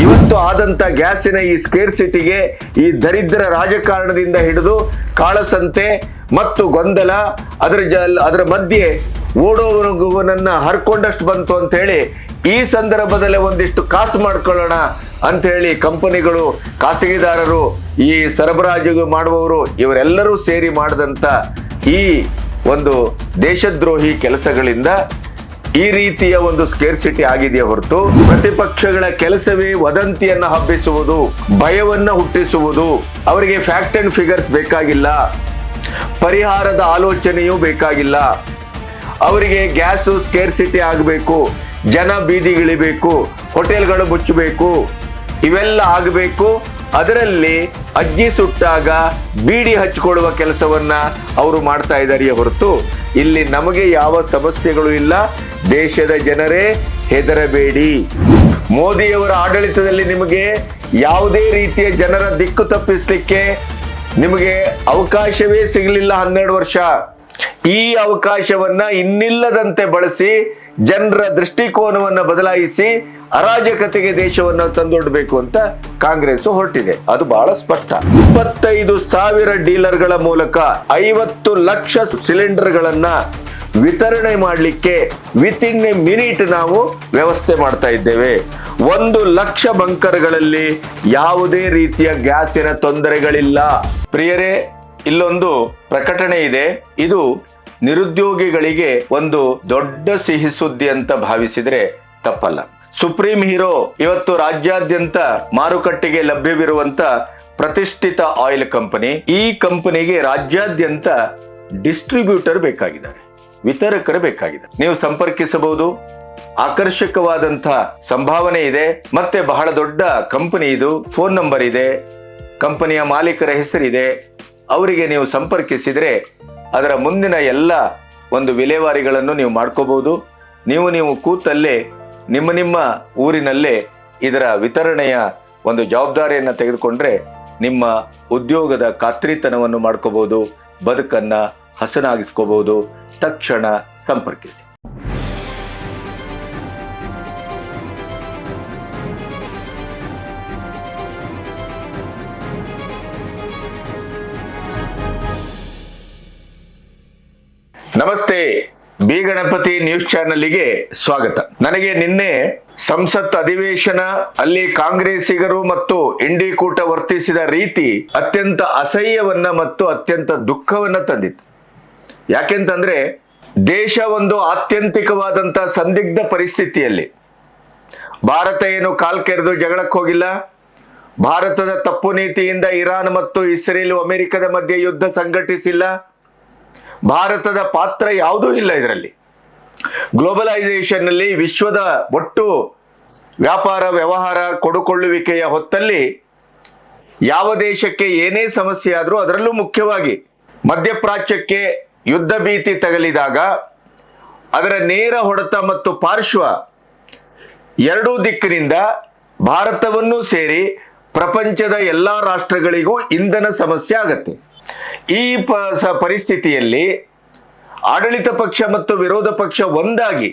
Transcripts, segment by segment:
ಇವತ್ತು ಆದಂತ ಗ್ಯಾಸಿನ ಈ ಸ್ಕೇರ್ಸಿಟಿಗೆ ಈ ದರಿದ್ರ ರಾಜಕಾರಣದಿಂದ ಹಿಡಿದು ಕಾಳಸಂತೆ ಮತ್ತು ಗೊಂದಲ ಅದರ ಮಧ್ಯೆ ಓಡೋವನನ್ನ ಹರ್ಕೊಂಡಷ್ಟು ಬಂತು ಅಂತ ಹೇಳಿ ಈ ಸಂದರ್ಭದಲ್ಲೇ ಒಂದಿಷ್ಟು ಕಾಸು ಮಾಡ್ಕೊಳ್ಳೋಣ ಅಂತ ಹೇಳಿ ಕಂಪನಿಗಳು, ಖಾಸಗಿದಾರರು, ಈ ಸರಬರಾಜು ಮಾಡುವವರು ಇವರೆಲ್ಲರೂ ಸೇರಿ ಮಾಡಿದಂತ ಈ ಒಂದು ದೇಶದ್ರೋಹಿ ಕೆಲಸಗಳಿಂದ ಈ ರೀತಿಯ ಒಂದು ಸ್ಕೇರ್ಸಿಟಿ ಆಗಿದೆಯೇ ಹೊರತು ಪ್ರತಿಪಕ್ಷಗಳ ಕೆಲಸವೇ ವದಂತಿಯನ್ನ ಹಬ್ಬಿಸುವುದು, ಭಯವನ್ನ ಹುಟ್ಟಿಸುವುದು. ಅವರಿಗೆ ಫ್ಯಾಕ್ಟ್ ಅಂಡ್ ಫಿಗರ್ಸ್ ಬೇಕಾಗಿಲ್ಲ, ಪರಿಹಾರದ ಆಲೋಚನೆಯೂ ಬೇಕಾಗಿಲ್ಲ. ಅವರಿಗೆ ಗ್ಯಾಸ್ ಸ್ಕೇರ್ಸಿಟಿ ಆಗಬೇಕು, ಜನ ಬೀದಿಗಿಳಿಬೇಕು, ಹೋಟೆಲ್ಗಳು ಮುಚ್ಚಬೇಕು, ಇವೆಲ್ಲ ಆಗಬೇಕು. ಅದರಲ್ಲಿ ಅಜ್ಜಿ ಸುಟ್ಟಾಗ ಬೀಡಿ ಹಚ್ಚಿಕೊಳ್ಳುವ ಕೆಲಸವನ್ನ ಅವರು ಮಾಡ್ತಾ ಇದ್ದಾರೆಯೇ ಹೊರತು ಇಲ್ಲಿ ನಮಗೆ ಯಾವ ಸಮಸ್ಯೆಗಳು ಇಲ್ಲ. ದೇಶದ ಜನರೇ ಹೆದರಬೇಡಿ. ಮೋದಿಯವರ ಆಡಳಿತದಲ್ಲಿ ನಿಮಗೆ ಯಾವುದೇ ರೀತಿಯ ಜನರ ದಿಕ್ಕು ತಪ್ಪಿಸಲಿಕ್ಕೆ ನಿಮಗೆ ಅವಕಾಶವೇ ಸಿಗಲಿಲ್ಲ 12 ವರ್ಷ. ಈ ಅವಕಾಶವನ್ನ ಇನ್ನಿಲ್ಲದಂತೆ ಬಳಸಿ ಜನರ ದೃಷ್ಟಿಕೋನವನ್ನ ಬದಲಾಯಿಸಿ ಅರಾಜಕತೆಗೆ ದೇಶವನ್ನು ತಂದೊಡ್ಡಬೇಕು ಅಂತ ಕಾಂಗ್ರೆಸ್ ಹೊರಟಿದೆ. ಅದು ಬಹಳ ಸ್ಪಷ್ಟ. 25,000 ಡೀಲರ್ಗಳ ಮೂಲಕ 50 ಲಕ್ಷ ಸಿಲಿಂಡರ್ಗಳನ್ನ ವಿತರಣೆ ಮಾಡಲಿಕ್ಕೆ ವಿತಿನ್ ಎ ಮಿನಿಟ್ ನಾವು ವ್ಯವಸ್ಥೆ ಮಾಡ್ತಾ ಇದ್ದೇವೆ. 1 ಲಕ್ಷ ಬಂಕರ್ಗಳಲ್ಲಿ ಯಾವುದೇ ರೀತಿಯ ಗ್ಯಾಸಿನ ತೊಂದರೆಗಳಿಲ್ಲ. ಪ್ರಿಯರೇ, ಇಲ್ಲೊಂದು ಪ್ರಕಟಣೆ ಇದೆ. ಇದು ನಿರುದ್ಯೋಗಿಗಳಿಗೆ ಒಂದು ದೊಡ್ಡ ಸಿಹಿ ಸುದ್ದಿ ಅಂತ ಭಾವಿಸಿದ್ರೆ ತಪ್ಪಲ್ಲ. ಸುಪ್ರೀಂ ಹೀರೋ ಇವತ್ತು ರಾಜ್ಯಾದ್ಯಂತ ಮಾರುಕಟ್ಟೆಗೆ ಲಭ್ಯವಿರುವಂತ ಪ್ರತಿಷ್ಠಿತ ಆಯಿಲ್ ಕಂಪನಿ. ಈ ಕಂಪನಿಗೆ ರಾಜ್ಯಾದ್ಯಂತ ಡಿಸ್ಟ್ರಿಬ್ಯೂಟರ್ ಬೇಕಾಗಿದ್ದಾರೆ, ವಿತರಕರು ಬೇಕಾಗಿದೆ. ನೀವು ಸಂಪರ್ಕಿಸಬಹುದು. ಆಕರ್ಷಕವಾದಂತಹ ಸಂಭಾವನೆ ಇದೆ. ಮತ್ತೆ ಬಹಳ ದೊಡ್ಡ ಕಂಪನಿ ಇದು. ಫೋನ್ ನಂಬರ್ ಇದೆ, ಕಂಪನಿಯ ಮಾಲೀಕರ ಹೆಸರಿದೆ. ಅವರಿಗೆ ನೀವು ಸಂಪರ್ಕಿಸಿದ್ರೆ ಅದರ ಮುಂದಿನ ಎಲ್ಲ ಒಂದು ವಿಲೇವಾರಿಗಳನ್ನು ನೀವು ಮಾಡ್ಕೋಬಹುದು. ನೀವು ಕೂತಲ್ಲೇ ನಿಮ್ಮ ಊರಿನಲ್ಲೇ ಇದರ ವಿತರಣೆಯ ಒಂದು ಜವಾಬ್ದಾರಿಯನ್ನ ತೆಗೆದುಕೊಂಡ್ರೆ ನಿಮ್ಮ ಉದ್ಯೋಗದ ಖಾತ್ರಿತನವನ್ನು ಮಾಡ್ಕೋಬಹುದು, ಬದುಕನ್ನ ಹಸನಾಗಿಸ್ಕೋಬಹುದು. ತಕ್ಷಣ ಸಂಪರ್ಕಿಸಿ. ನಮಸ್ತೆ, ಬಿ ಗಣಪತಿ ನ್ಯೂಸ್ ಚಾನೆಲ್ಗೆ ಸ್ವಾಗತ. ನನಗೆ ನಿನ್ನೆ ಸಂಸತ್ ಅಧಿವೇಶನ ಅಲ್ಲಿ ಕಾಂಗ್ರೆಸ್ಸಿಗರು ಮತ್ತು ಇಂಡಿ ಕೂಟ ವರ್ತಿಸಿದ ರೀತಿ ಅತ್ಯಂತ ಅಸಹ್ಯವನ್ನ ಮತ್ತು ಅತ್ಯಂತ ದುಃಖವನ್ನ ತಂದಿತ್ತು. ಯಾಕೆಂತಂದ್ರೆ ದೇಶ ಒಂದು ಆತ್ಯಂತಿಕವಾದಂತ ಸಂದಿಗ್ಧ ಪರಿಸ್ಥಿತಿಯಲ್ಲಿ, ಭಾರತ ಏನು ಕಾಲ್ಕೆರೆದು ಜಗಳಕ್ಕೆ ಹೋಗಿಲ್ಲ. ಭಾರತದ ತಪ್ಪು ನೀತಿಯಿಂದ ಇರಾನ್ ಮತ್ತು ಇಸ್ರೇಲ್ ಅಮೆರಿಕದ ಮಧ್ಯೆ ಯುದ್ಧ ಸಂಘಟಿಸಿಲ್ಲ. ಭಾರತದ ಪಾತ್ರ ಯಾವುದೂ ಇಲ್ಲ ಇದರಲ್ಲಿ. ಗ್ಲೋಬಲೈಸೇಷನ್ ನಲ್ಲಿ ವಿಶ್ವದ ಒಟ್ಟು ವ್ಯಾಪಾರ ವ್ಯವಹಾರ ಕೊಡುಕೊಳ್ಳುವಿಕೆಯ ಹೊತ್ತಲ್ಲಿ ಯಾವ ದೇಶಕ್ಕೆ ಏನೇ ಸಮಸ್ಯೆ ಆದರೂ, ಅದರಲ್ಲೂ ಮುಖ್ಯವಾಗಿ ಮಧ್ಯಪ್ರಾಚ್ಯಕ್ಕೆ ಯುದ್ಧ ಭೀತಿ ತಗಲಿದಾಗ ಅದರ ನೇರ ಹೊಡೆತ ಮತ್ತು ಪಾರ್ಶ್ವ ಎರಡೂ ದಿಕ್ಕಿನಿಂದ ಭಾರತವನ್ನು ಸೇರಿ ಪ್ರಪಂಚದ ಎಲ್ಲಾ ರಾಷ್ಟ್ರಗಳಿಗೂ ಇಂಧನ ಸಮಸ್ಯೆ ಆಗತ್ತೆ. ಈ ಪರಿಸ್ಥಿತಿಯಲ್ಲಿ ಆಡಳಿತ ಪಕ್ಷ ಮತ್ತು ವಿರೋಧ ಪಕ್ಷ ಒಂದಾಗಿ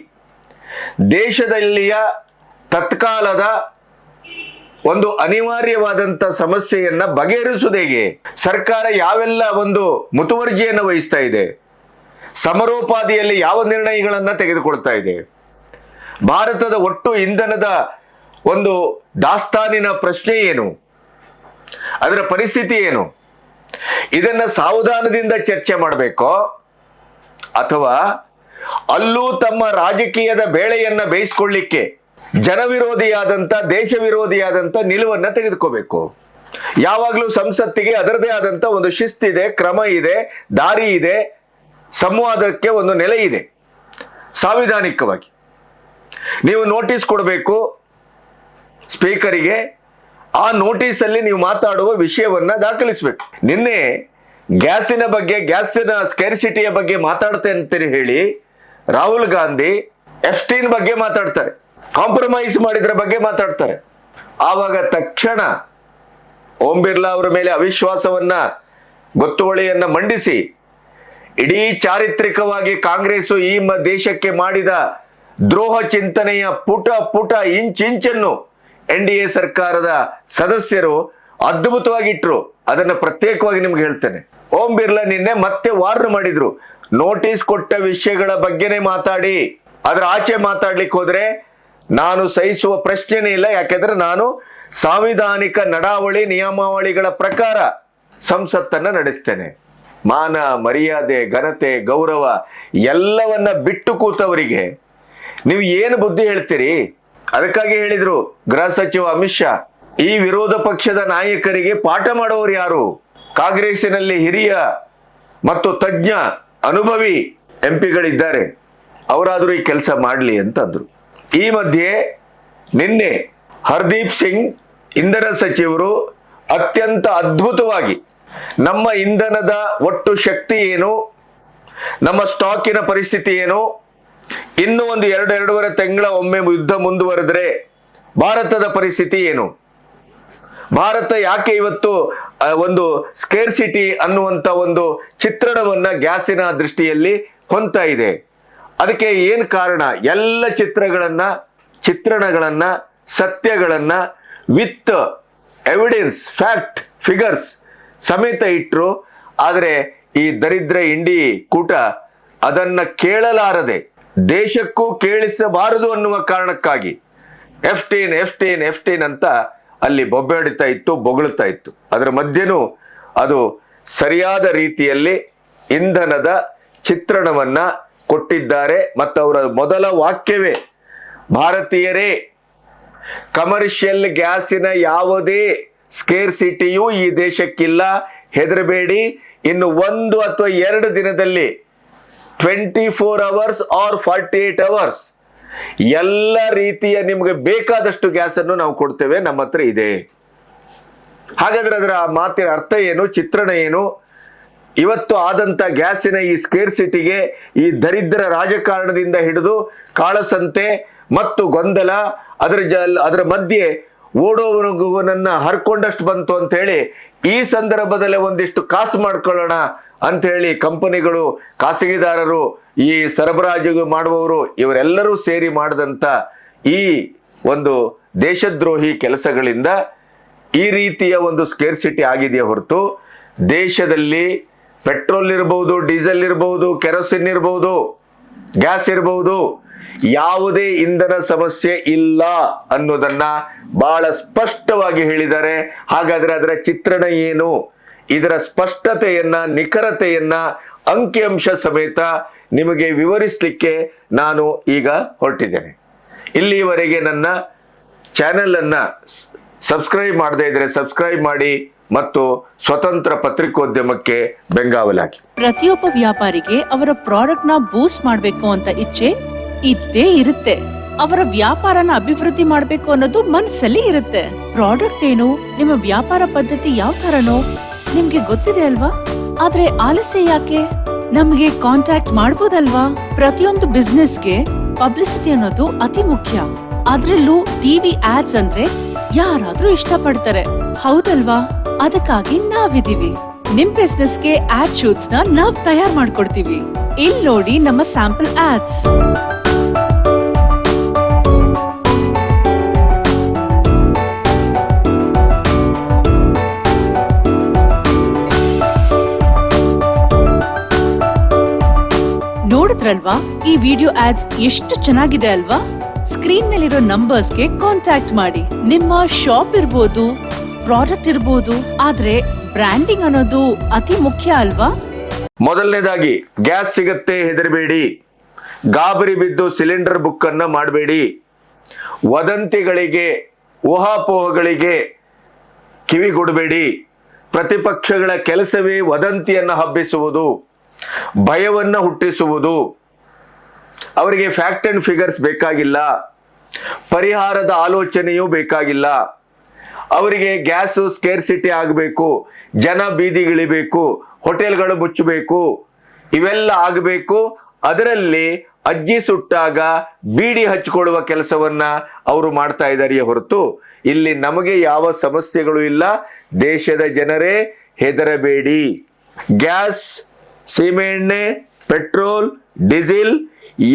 ದೇಶದಲ್ಲಿಯ ತತ್ಕಾಲದ ಒಂದು ಅನಿವಾರ್ಯವಾದಂತ ಸಮಸ್ಯೆಯನ್ನ ಬಗೆಹರಿಸುವುದು ಹೇಗೆ? ಸರ್ಕಾರ ಯಾವೆಲ್ಲ ಒಂದು ಮುತುವರ್ಜಿಯನ್ನು ವಹಿಸ್ತಾ ಇದೆ? ಸಮರೋಪಾದಿಯಲ್ಲಿ ಯಾವ ನಿರ್ಣಯಗಳನ್ನ ತೆಗೆದುಕೊಳ್ತಾ ಇದೆ? ಭಾರತದ ಒಟ್ಟು ಇಂಧನದ ಒಂದು ದಾಸ್ತಾನಿನ ಪ್ರಶ್ನೆ ಏನು? ಅದರ ಪರಿಸ್ಥಿತಿ ಏನು? ಇದನ್ನ ಸಾವಧಾನದಿಂದ ಚರ್ಚೆ ಮಾಡಬೇಕೋ ಅಥವಾ ಅಲ್ಲೂ ತಮ್ಮ ರಾಜಕೀಯದ ಬೇಳೆಯನ್ನ ಬೇಯಿಸ್ಕೊಳ್ಳಿಕ್ಕೆ ಜನವಿರೋಧಿಯಾದಂತ, ದೇಶ ವಿರೋಧಿಯಾದಂತ ನಿಲುವನ್ನ ತೆಗೆದುಕೋಬೇಕು? ಯಾವಾಗಲೂ ಸಂಸತ್ತಿಗೆ ಅದರದೇ ಆದಂತ ಒಂದು ಶಿಸ್ತಿದೆ, ಕ್ರಮ ಇದೆ, ದಾರಿ ಇದೆ, ಸಂವಾದಕ್ಕೆ ಒಂದು ನೆಲೆ ಇದೆ. ಸಾಂವಿಧಾನಿಕವಾಗಿ ನೀವು ನೋಟಿಸ್ ಕೊಡಬೇಕು ಸ್ಪೀಕರಿಗೆ. ಆ ನೋಟಿಸ್ ಅಲ್ಲಿ ನೀವು ಮಾತಾಡುವ ವಿಷಯವನ್ನ ದಾಖಲಿಸಬೇಕು. ನಿನ್ನೆ ಗ್ಯಾಸಿನ ಬಗ್ಗೆ, ಗ್ಯಾಸಿನ ಸ್ಕೇರ್ಸಿಟಿಯ ಬಗ್ಗೆ ಮಾತಾಡ್ತೇನೆ ಅಂತ ಹೇಳಿ ರಾಹುಲ್ ಗಾಂಧಿ ಎಫ್ಟೀನ್ ಬಗ್ಗೆ ಮಾತಾಡ್ತಾರೆ, ಕಾಂಪ್ರಮೈಸ್ ಮಾಡಿದ್ರ ಬಗ್ಗೆ ಮಾತಾಡ್ತಾರೆ. ಆವಾಗ ತಕ್ಷಣ ಓಂ ಬಿರ್ಲಾ ಅವರ ಮೇಲೆ ಅವಿಶ್ವಾಸವನ್ನ, ಗೊತ್ತುವಳಿಯನ್ನ ಮಂಡಿಸಿ ಇಡೀ ಚಾರಿತ್ರಿಕವಾಗಿ ಕಾಂಗ್ರೆಸ್ ಈ ದೇಶಕ್ಕೆ ಮಾಡಿದ ದ್ರೋಹ ಚಿಂತನೆಯ ಪುಟ ಇಂಚನ್ನು NDA ಸರ್ಕಾರದ ಸದಸ್ಯರು ಅದ್ಭುತವಾಗಿಟ್ರು. ಅದನ್ನ ಪ್ರತ್ಯೇಕವಾಗಿ ನಿಮ್ಗೆ ಹೇಳ್ತೇನೆ. ಓಂ ಬಿರ್ಲಾ ನಿನ್ನೆ ಮತ್ತೆ ವಾರ್ನ್ ಮಾಡಿದ್ರು, ನೋಟಿಸ್ ಕೊಟ್ಟ ವಿಷಯಗಳ ಬಗ್ಗೆನೇ ಮಾತಾಡಿ, ಅದರ ಆಚೆ ಮಾತಾಡ್ಲಿಕ್ಕೆ ಹೋದ್ರೆ ನಾನು ಸಹಿಸುವ ಪ್ರಶ್ನೆನೇ ಇಲ್ಲ. ಯಾಕೆಂದ್ರೆ ನಾನು ಸಾಂವಿಧಾನಿಕ ನಡಾವಳಿ ನಿಯಮಾವಳಿಗಳ ಪ್ರಕಾರ ಸಂಸತ್ತನ್ನ ನಡೆಸ್ತೇನೆ. ಮಾನ ಮರ್ಯಾದೆ ಘನತೆ ಗೌರವ ಎಲ್ಲವನ್ನ ಬಿಟ್ಟು ಕೂತವರಿಗೆ ನೀವು ಏನು ಬುದ್ಧಿ ಹೇಳ್ತೀರಿ? ಅದಕ್ಕಾಗಿ ಹೇಳಿದ್ರು ಗೃಹ ಸಚಿವ ಅಮಿತ್ ಶಾ, ಈ ವಿರೋಧ ಪಕ್ಷದ ನಾಯಕರಿಗೆ ಪಾಠ ಮಾಡುವವರು ಯಾರು? ಕಾಂಗ್ರೆಸ್ಸಿನಲ್ಲಿ ಹಿರಿಯ ಮತ್ತು ತಜ್ಞ ಅನುಭವಿ ಎಂಪಿಗಳಿದ್ದಾರೆ, ಅವರಾದರೂ ಈ ಕೆಲಸ ಮಾಡಲಿ ಅಂತಂದ್ರು. ಈ ಮಧ್ಯೆ ನಿನ್ನೆ ಹರ್ದೀಪ್ ಸಿಂಗ್ ಇಂಧನ ಸಚಿವರು ಅತ್ಯಂತ ಅದ್ಭುತವಾಗಿ ನಮ್ಮ ಇಂಧನದ ಒಟ್ಟು ಶಕ್ತಿ ಏನು, ನಮ್ಮ ಸ್ಟಾಕಿನ ಪರಿಸ್ಥಿತಿ ಏನು, ಇನ್ನು ಒಂದು 2-2.5 ತಿಂಗಳ ಒಮ್ಮೆ ಯುದ್ಧ ಮುಂದುವರೆದ್ರೆ ಭಾರತದ ಪರಿಸ್ಥಿತಿ ಏನು, ಭಾರತ ಯಾಕೆ ಇವತ್ತು ಒಂದು ಸ್ಕೇರ್ಸಿಟಿ ಅನ್ನುವಂತ ಒಂದು ಚಿತ್ರಣವನ್ನ ಗ್ಯಾಸಿನ ದೃಷ್ಟಿಯಲ್ಲಿ ಹೊಂದ್ತಾ ಇದೆ, ಅದಕ್ಕೆ ಏನು ಕಾರಣ? ಎಲ್ಲ ಚಿತ್ರಣಗಳನ್ನ ಸತ್ಯಗಳನ್ನ ವಿತ್ ಎವಿಡೆನ್ಸ್ ಫ್ಯಾಕ್ಟ್ ಫಿಗರ್ಸ್ ಸಮೇತ ಇಟ್ರು. ಆದರೆ ಈ ದರಿದ್ರ ಇಂಡಿ ಕೂಟ ಅದನ್ನ ಕೇಳಲಾರದೆ ದೇಶಕ್ಕೂ ಕೇಳಿಸಬಾರದು ಅನ್ನುವ ಕಾರಣಕ್ಕಾಗಿ F-18 ಅಂತ ಅಲ್ಲಿ ಬೊಬ್ಬೆ ಹೊಡಿತಾ ಇತ್ತು, ಬೊಗಳುತ್ತಾ ಇತ್ತು. ಅದರ ಮಧ್ಯೆನೂ ಅದು ಸರಿಯಾದ ರೀತಿಯಲ್ಲಿ ಇಂಧನದ ಚಿತ್ರಣವನ್ನ ಕೊಟ್ಟಿದ್ದಾರೆ. ಮತ್ತು ಅವರ ಮೊದಲ ವಾಕ್ಯವೇ ಭಾರತೀಯರೇ, ಕಮರ್ಷಿಯಲ್ ಗ್ಯಾಸಿನ ಯಾವುದೇ ಸ್ಕೇರ್ಸಿಟಿಯೂ ಈ ದೇಶಕ್ಕಿಲ್ಲ, ಹೆದರಬೇಡಿ. ಇನ್ನು 1 ಅಥವಾ 2 ದಿನದಲ್ಲಿ 24 hours or 48 hours ಎಲ್ಲ ರೀತಿಯ ನಿಮಗೆ ಬೇಕಾದಷ್ಟು ಗ್ಯಾಸ್ ಅನ್ನು ನಾವು ಕೊಡ್ತೇವೆ, ನಮ್ಮ ಹತ್ರ ಇದೆ. ಹಾಗಾದ್ರೆ ಅದರ ಮಾತಿನ ಅರ್ಥ ಏನು, ಚಿತ್ರಣ ಏನು? ಇವತ್ತು ಆದಂತ ಗ್ಯಾಸಿನ ಈ ಸ್ಕೇರ್ಸಿಟಿಗೆ ಈ ರಾಜಕಾರಣದಿಂದ ಹಿಡಿದು ಕಾಳಸಂತೆ ಮತ್ತು ಗೊಂದಲ, ಅದರ ಮಧ್ಯೆ ಓಡೋವನನ್ನ ಹರ್ಕೊಂಡಷ್ಟು ಬಂತು ಅಂತ ಹೇಳಿ ಈ ಸಂದರ್ಭದಲ್ಲೇ ಒಂದಿಷ್ಟು ಕಾಸು ಮಾಡ್ಕೊಳ್ಳೋಣ ಅಂತ ಹೇಳಿ ಕಂಪನಿಗಳು, ಖಾಸಗಿದಾರರು, ಈ ಸರಬರಾಜು ಮಾಡುವವರು ಇವರೆಲ್ಲರೂ ಸೇರಿ ಮಾಡಿದಂತ ಈ ಒಂದು ದೇಶದ್ರೋಹಿ ಕೆಲಸಗಳಿಂದ ಈ ರೀತಿಯ ಒಂದು ಸ್ಕೇರ್ಸಿಟಿ ಆಗಿದೆಯೇ ಹೊರತು ದೇಶದಲ್ಲಿ ಪೆಟ್ರೋಲ್ ಇರಬಹುದು, ಡೀಸೆಲ್ ಇರಬಹುದು, ಕೆರೋಸಿನ್ ಇರಬಹುದು, ಗ್ಯಾಸ್ ಇರಬಹುದು, ಯಾವುದೇ ಇಂಧನ ಸಮಸ್ಯೆ ಇಲ್ಲ ಅನ್ನೋದನ್ನ ಬಹಳ ಸ್ಪಷ್ಟವಾಗಿ ಹೇಳಿದ್ದಾರೆ. ಹಾಗಾದ್ರೆ ಅದರ ಚಿತ್ರಣ ಏನು? ಇದರ ಸ್ಪಷ್ಟತೆಯನ್ನ, ನಿಖರತೆಯನ್ನ ಅಂಕಿಅಂಶ ಸಮೇತ ನಿಮಗೆ ವಿವರಿಸಲಿಕ್ಕೆ ನಾನು ಈಗ ಹೊರಟಿದ್ದೇನೆ. ಇಲ್ಲಿವರೆಗೆ ನನ್ನ ಚಾನೆಲ್ ಅನ್ನ ಸಬ್ಸ್ಕ್ರೈಬ್ ಮಾಡದೇ ಇದ್ರೆ ಸಬ್ಸ್ಕ್ರೈಬ್ ಮಾಡಿ ಮತ್ತು ಸ್ವತಂತ್ರ ಪತ್ರಿಕೋದ್ಯಮಕ್ಕೆ ಬೆಂಗಾವಲಾಗಿ. ಪ್ರತಿಯೊಬ್ಬ ವ್ಯಾಪಾರಿಗೆ ಅವರ ಪ್ರಾಡಕ್ಟ್ ನ ಬೂಸ್ಟ್ ಮಾಡಬೇಕು ಅಂತ ಇಚ್ಛೆ ಇದ್ದೇ ಇರುತ್ತೆ. ಅವರ ವ್ಯಾಪಾರನ ಅಭಿವೃದ್ಧಿ ಮಾಡಬೇಕು ಅನ್ನೋದು ಮನಸ್ಸಲ್ಲಿ ಇರುತ್ತೆ. ಪ್ರಾಡಕ್ಟ್ ಏನು, ನಿಮ್ಮ ವ್ಯಾಪಾರ ಪದ್ಧತಿ ಯಾವ ತರನೋ ನಿಮ್ಗೆ ಗೊತ್ತಿದೆ ಅಲ್ವಾ? ಆದ್ರೆ ಆಲಸ್ಯ ಯಾಕೆ? ನಮ್ಗೆ ಕಾಂಟ್ಯಾಕ್ಟ್ ಮಾಡಬಹುದಲ್ವಾ? ಪ್ರತಿಯೊಂದು ಬಿಸ್ನೆಸ್ಗೆ ಪಬ್ಲಿಸಿಟಿ ಅನ್ನೋದು ಅತಿ ಮುಖ್ಯ. ಅದ್ರಲ್ಲೂ ಟಿವಿ ಆಡ್ಸ್ ಅಂದ್ರೆ ಯಾರಾದ್ರೂ ಇಷ್ಟಪಡ್ತಾರೆ, ಹೌದಲ್ವಾ? ಅದಕ್ಕಾಗಿ ನಾವಿದೀವಿ. ನಿಮ್ ಬಿಸ್ನೆಸ್ಗೆ ಆಡ್ ಶೂಟ್ಸ್ ನ ನಾವ್ ತಯಾರು ಮಾಡ್ಕೊಡ್ತೀವಿ. ಇಲ್ಲಿ ನೋಡಿ ನಮ್ಮ ಸ್ಯಾಂಪಲ್ ಆಡ್ಸ್. ನೋಡಿದ್ರಲ್ವಾ ಈ ವಿಡಿಯೋ ಆಡ್ಸ್ ಎಷ್ಟು ಚೆನ್ನಾಗಿದೆ ಅಲ್ವಾ? ಸ್ಕ್ರೀನ್ ಮೇಲಿರೋ ನಂಬರ್ಸ್ಗೆ ಕಾಂಟ್ಯಾಕ್ಟ್ ಮಾಡಿ. ನಿಮ್ಮ ಶಾಪ್ ಇರ್ಬೋದು, ಪ್ರಾಡಕ್ಟ್ ಇರ್ಬೋದು, ಆದ್ರೆ ಬ್ರ್ಯಾಂಡಿಂಗ್ ಅನ್ನೋದು ಅತಿ ಮುಖ್ಯ ಅಲ್ವಾ? ಮೊದಲನೇದಾಗಿ ಗ್ಯಾಸ್ ಸಿಗತ್ತೆ ಹೆದರಬೇಡಿ, ಗಾಬರಿ ಬಿದ್ದು ಸಿಲಿಂಡರ್ ಬುಕ್ ಅನ್ನ ಮಾಡಬೇಡಿ. ವದಂತಿಗಳಿಗೆ, ಊಹಾಪೋಹಗಳಿಗೆ ಕಿವಿಗೊಡಬೇಡಿ. ಪ್ರತಿಪಕ್ಷಗಳ ಕೆಲಸವೇ ವದಂತಿಯನ್ನ ಹಬ್ಬಿಸುವುದು, ಭಯವನ್ನ ಹುಟ್ಟಿಸುವುದು. ಅವರಿಗೆ ಫ್ಯಾಕ್ಟ್ ಅಂಡ್ ಫಿಗರ್ಸ್ ಬೇಕಾಗಿಲ್ಲ, ಪರಿಹಾರದ ಆಲೋಚನೆಯೂ ಬೇಕಾಗಿಲ್ಲ. ಅವರಿಗೆ ಗ್ಯಾಸ್ ಸ್ಕೇರ್ಸಿಟಿ ಆಗಬೇಕು, ಜನ ಬೀದಿಗಿಳಿಬೇಕು, ಹೋಟೆಲ್ಗಳು ಮುಚ್ಚಬೇಕು, ಇವೆಲ್ಲ ಆಗಬೇಕು. ಅದರಲ್ಲಿ ಅಜ್ಜಿ ಸುಟ್ಟಾಗ ಬೀಡಿ ಹಚ್ಕೊಳ್ಳುವ ಕೆಲಸವನ್ನ ಅವರು ಮಾಡ್ತಾ ಇದ್ದಾರೆಯೇ ಹೊರತು ಇಲ್ಲಿ ನಮಗೆ ಯಾವ ಸಮಸ್ಯೆಗಳು ಇಲ್ಲ. ದೇಶದ ಜನರೇ ಹೆದರಬೇಡಿ. ಗ್ಯಾಸ್, ಸೀಮೆಎಣ್ಣೆ, ಪೆಟ್ರೋಲ್, ಡೀಸೆಲ್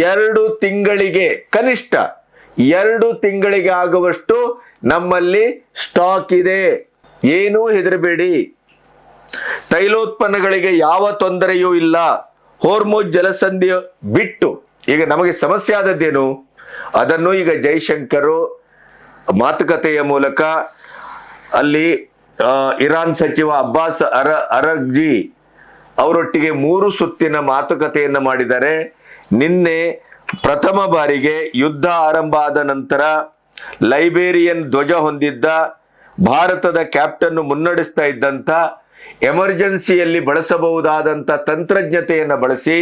2 ತಿಂಗಳಿಗೆ, ಕನಿಷ್ಠ 2 ತಿಂಗಳಿಗೆ ಆಗುವಷ್ಟು ನಮ್ಮಲ್ಲಿ ಸ್ಟಾಕ್ ಇದೆ, ಏನೂ ಹೆದರಬೇಡಿ. ತೈಲೋತ್ಪನ್ನಗಳಿಗೆ ಯಾವ ತೊಂದರೆಯೂ ಇಲ್ಲ. ಹೋರ್ಮುಜ್ ಜಲಸಂಧಿ ಬಿಟ್ಟು ಈಗ ನಮಗೆ ಸಮಸ್ಯೆ ಆದದ್ದೇನು, ಅದನ್ನು ಈಗ ಜೈಶಂಕರ್ ಮಾತುಕತೆಯ ಮೂಲಕ ಅಲ್ಲಿ ಇರಾನ್ ಸಚಿವ ಅಬ್ಬಾಸ್ ಅರಗ್ಜಿ ಅವರೊಟ್ಟಿಗೆ 3 ಸುತ್ತಿನ ಮಾತುಕತೆಯನ್ನು ಮಾಡಿದ್ದಾರೆ. ನಿನ್ನೆ ಪ್ರಥಮ ಬಾರಿಗೆ ಯುದ್ಧ ಆರಂಭ ಆದ ನಂತರ ಲೈಬೇರಿಯನ್ ಧ್ವಜ ಹೊಂದಿದ್ದ ಭಾರತದ ಕ್ಯಾಪ್ಟನ್ ಮುನ್ನಡೆಸ್ತಾ ಇದ್ದಂಥ ಎಮರ್ಜೆನ್ಸಿಯಲ್ಲಿ ಬಳಸಬಹುದಾದಂಥ ತಂತ್ರಜ್ಞತೆಯನ್ನು ಬಳಸಿ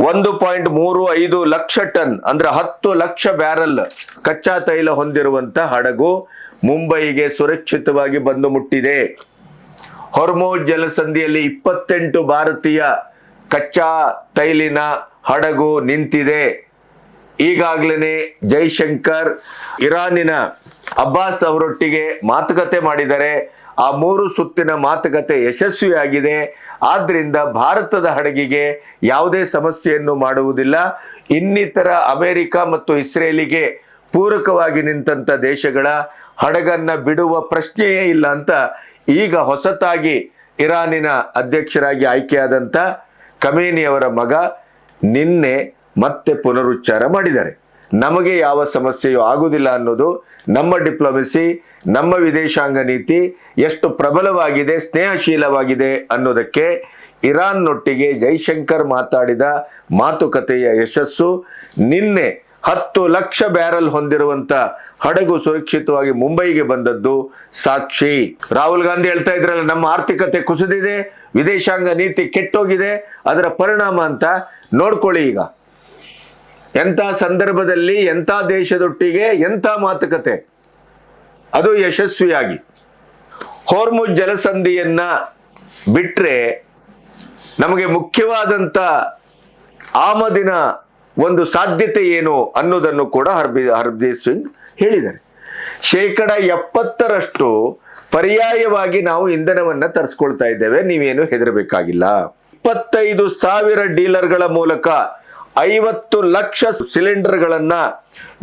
1.35 ಲಕ್ಷ ಟನ್ ಅಂದ್ರೆ 10 ಲಕ್ಷ ಬ್ಯಾರಲ್ ಕಚ್ಚಾ ತೈಲ ಹೊಂದಿರುವಂತ ಹಡಗು ಮುಂಬೈಗೆ ಸುರಕ್ಷಿತವಾಗಿ ಬಂದು ಮುಟ್ಟಿದೆ. ಹೊರ್ಮುಜ್ ಜಲಸಂಧಿಯಲ್ಲಿ 28 ಭಾರತೀಯ ಕಚ್ಚಾ ತೈಲಿನ ಹಡಗು ನಿಂತಿದೆ. ಈಗಾಗಲೇ ಜೈಶಂಕರ್ ಇರಾನಿನ ಅಬ್ಬಾಸ್ ಅವರೊಟ್ಟಿಗೆ ಮಾತುಕತೆ ಮಾಡಿದರೆ ಆ 3 ಸುತ್ತಿನ ಮಾತುಕತೆ ಯಶಸ್ವಿಯಾಗಿದೆ. ಆದ್ರಿಂದ ಭಾರತದ ಹಡಗಿಗೆ ಯಾವುದೇ ಸಮಸ್ಯೆಯನ್ನು ಮಾಡುವುದಿಲ್ಲ. ಇನ್ನಿತರ ಅಮೆರಿಕ ಮತ್ತು ಇಸ್ರೇಲಿಗೆ ಪೂರಕವಾಗಿ ನಿಂತ ದೇಶಗಳ ಹಡಗನ್ನ ಬಿಡುವ ಪ್ರಶ್ನೆಯೇ ಇಲ್ಲ ಅಂತ ಈಗ ಹೊಸತಾಗಿ ಇರಾನಿನ ಅಧ್ಯಕ್ಷರಾಗಿ ಆಯ್ಕೆಯಾದಂಥ ಖಮೇನಿ ಅವರ ಮಗ ನಿನ್ನೆ ಮತ್ತೆ ಪುನರುಚ್ಚಾರ ಮಾಡಿದ್ದಾರೆ. ನಮಗೆ ಯಾವ ಸಮಸ್ಯೆಯೂ ಆಗುವುದಿಲ್ಲ ಅನ್ನೋದು ನಮ್ಮ ಡಿಪ್ಲೊಮೆಸಿ, ನಮ್ಮ ವಿದೇಶಾಂಗ ನೀತಿ ಎಷ್ಟು ಪ್ರಬಲವಾಗಿದೆ, ಸ್ನೇಹಶೀಲವಾಗಿದೆ ಅನ್ನೋದಕ್ಕೆ ಇರಾನ್ನೊಟ್ಟಿಗೆ ಜೈಶಂಕರ್ ಮಾತಾಡಿದ ಮಾತುಕತೆಯ ಯಶಸ್ಸು, ನಿನ್ನೆ 10 ಲಕ್ಷ ಬ್ಯಾರಲ್ ಹೊಂದಿರುವಂತ ಹಡಗು ಸುರಕ್ಷಿತವಾಗಿ ಮುಂಬೈಗೆ ಬಂದದ್ದು ಸಾಕ್ಷಿ. ರಾಹುಲ್ ಗಾಂಧಿ ಹೇಳ್ತಾ ಇದ್ರಲ್ಲ, ನಮ್ಮ ಆರ್ಥಿಕತೆ ಕುಸಿದಿದೆ, ವಿದೇಶಾಂಗ ನೀತಿ ಕೆಟ್ಟೋಗಿದೆ, ಅದರ ಪರಿಣಾಮ ಅಂತ ನೋಡ್ಕೊಳ್ಳಿ. ಈಗ ಎಂಥ ಸಂದರ್ಭದಲ್ಲಿ ಎಂಥ ದೇಶದೊಟ್ಟಿಗೆ ಎಂಥ ಮಾತುಕತೆ, ಅದು ಯಶಸ್ವಿಯಾಗಿ. ಹೋರ್ಮುಜ್ ಜಲಸಂಧಿಯನ್ನ ಬಿಟ್ರೆ ನಮಗೆ ಮುಖ್ಯವಾದಂಥ ಆಮದಿನ ಒಂದು ಸಾಧ್ಯತೆ ಏನು ಅನ್ನೋದನ್ನು ಕೂಡ ಹರ್ದೀಪ್ ಸಿಂಗ್ ಹೇಳಿದ್ದಾರೆ. 70% ಪರ್ಯಾಯವಾಗಿ ನಾವು ಇಂಧನವನ್ನ ತರಿಸ್ಕೊಳ್ತಾ ಇದ್ದೇವೆ, ನೀವೇನು ಹೆದರಬೇಕಾಗಿಲ್ಲ. 25,000 ಡೀಲರ್ಗಳ ಮೂಲಕ 50 ಲಕ್ಷ ಸಿಲಿಂಡರ್ಗಳನ್ನ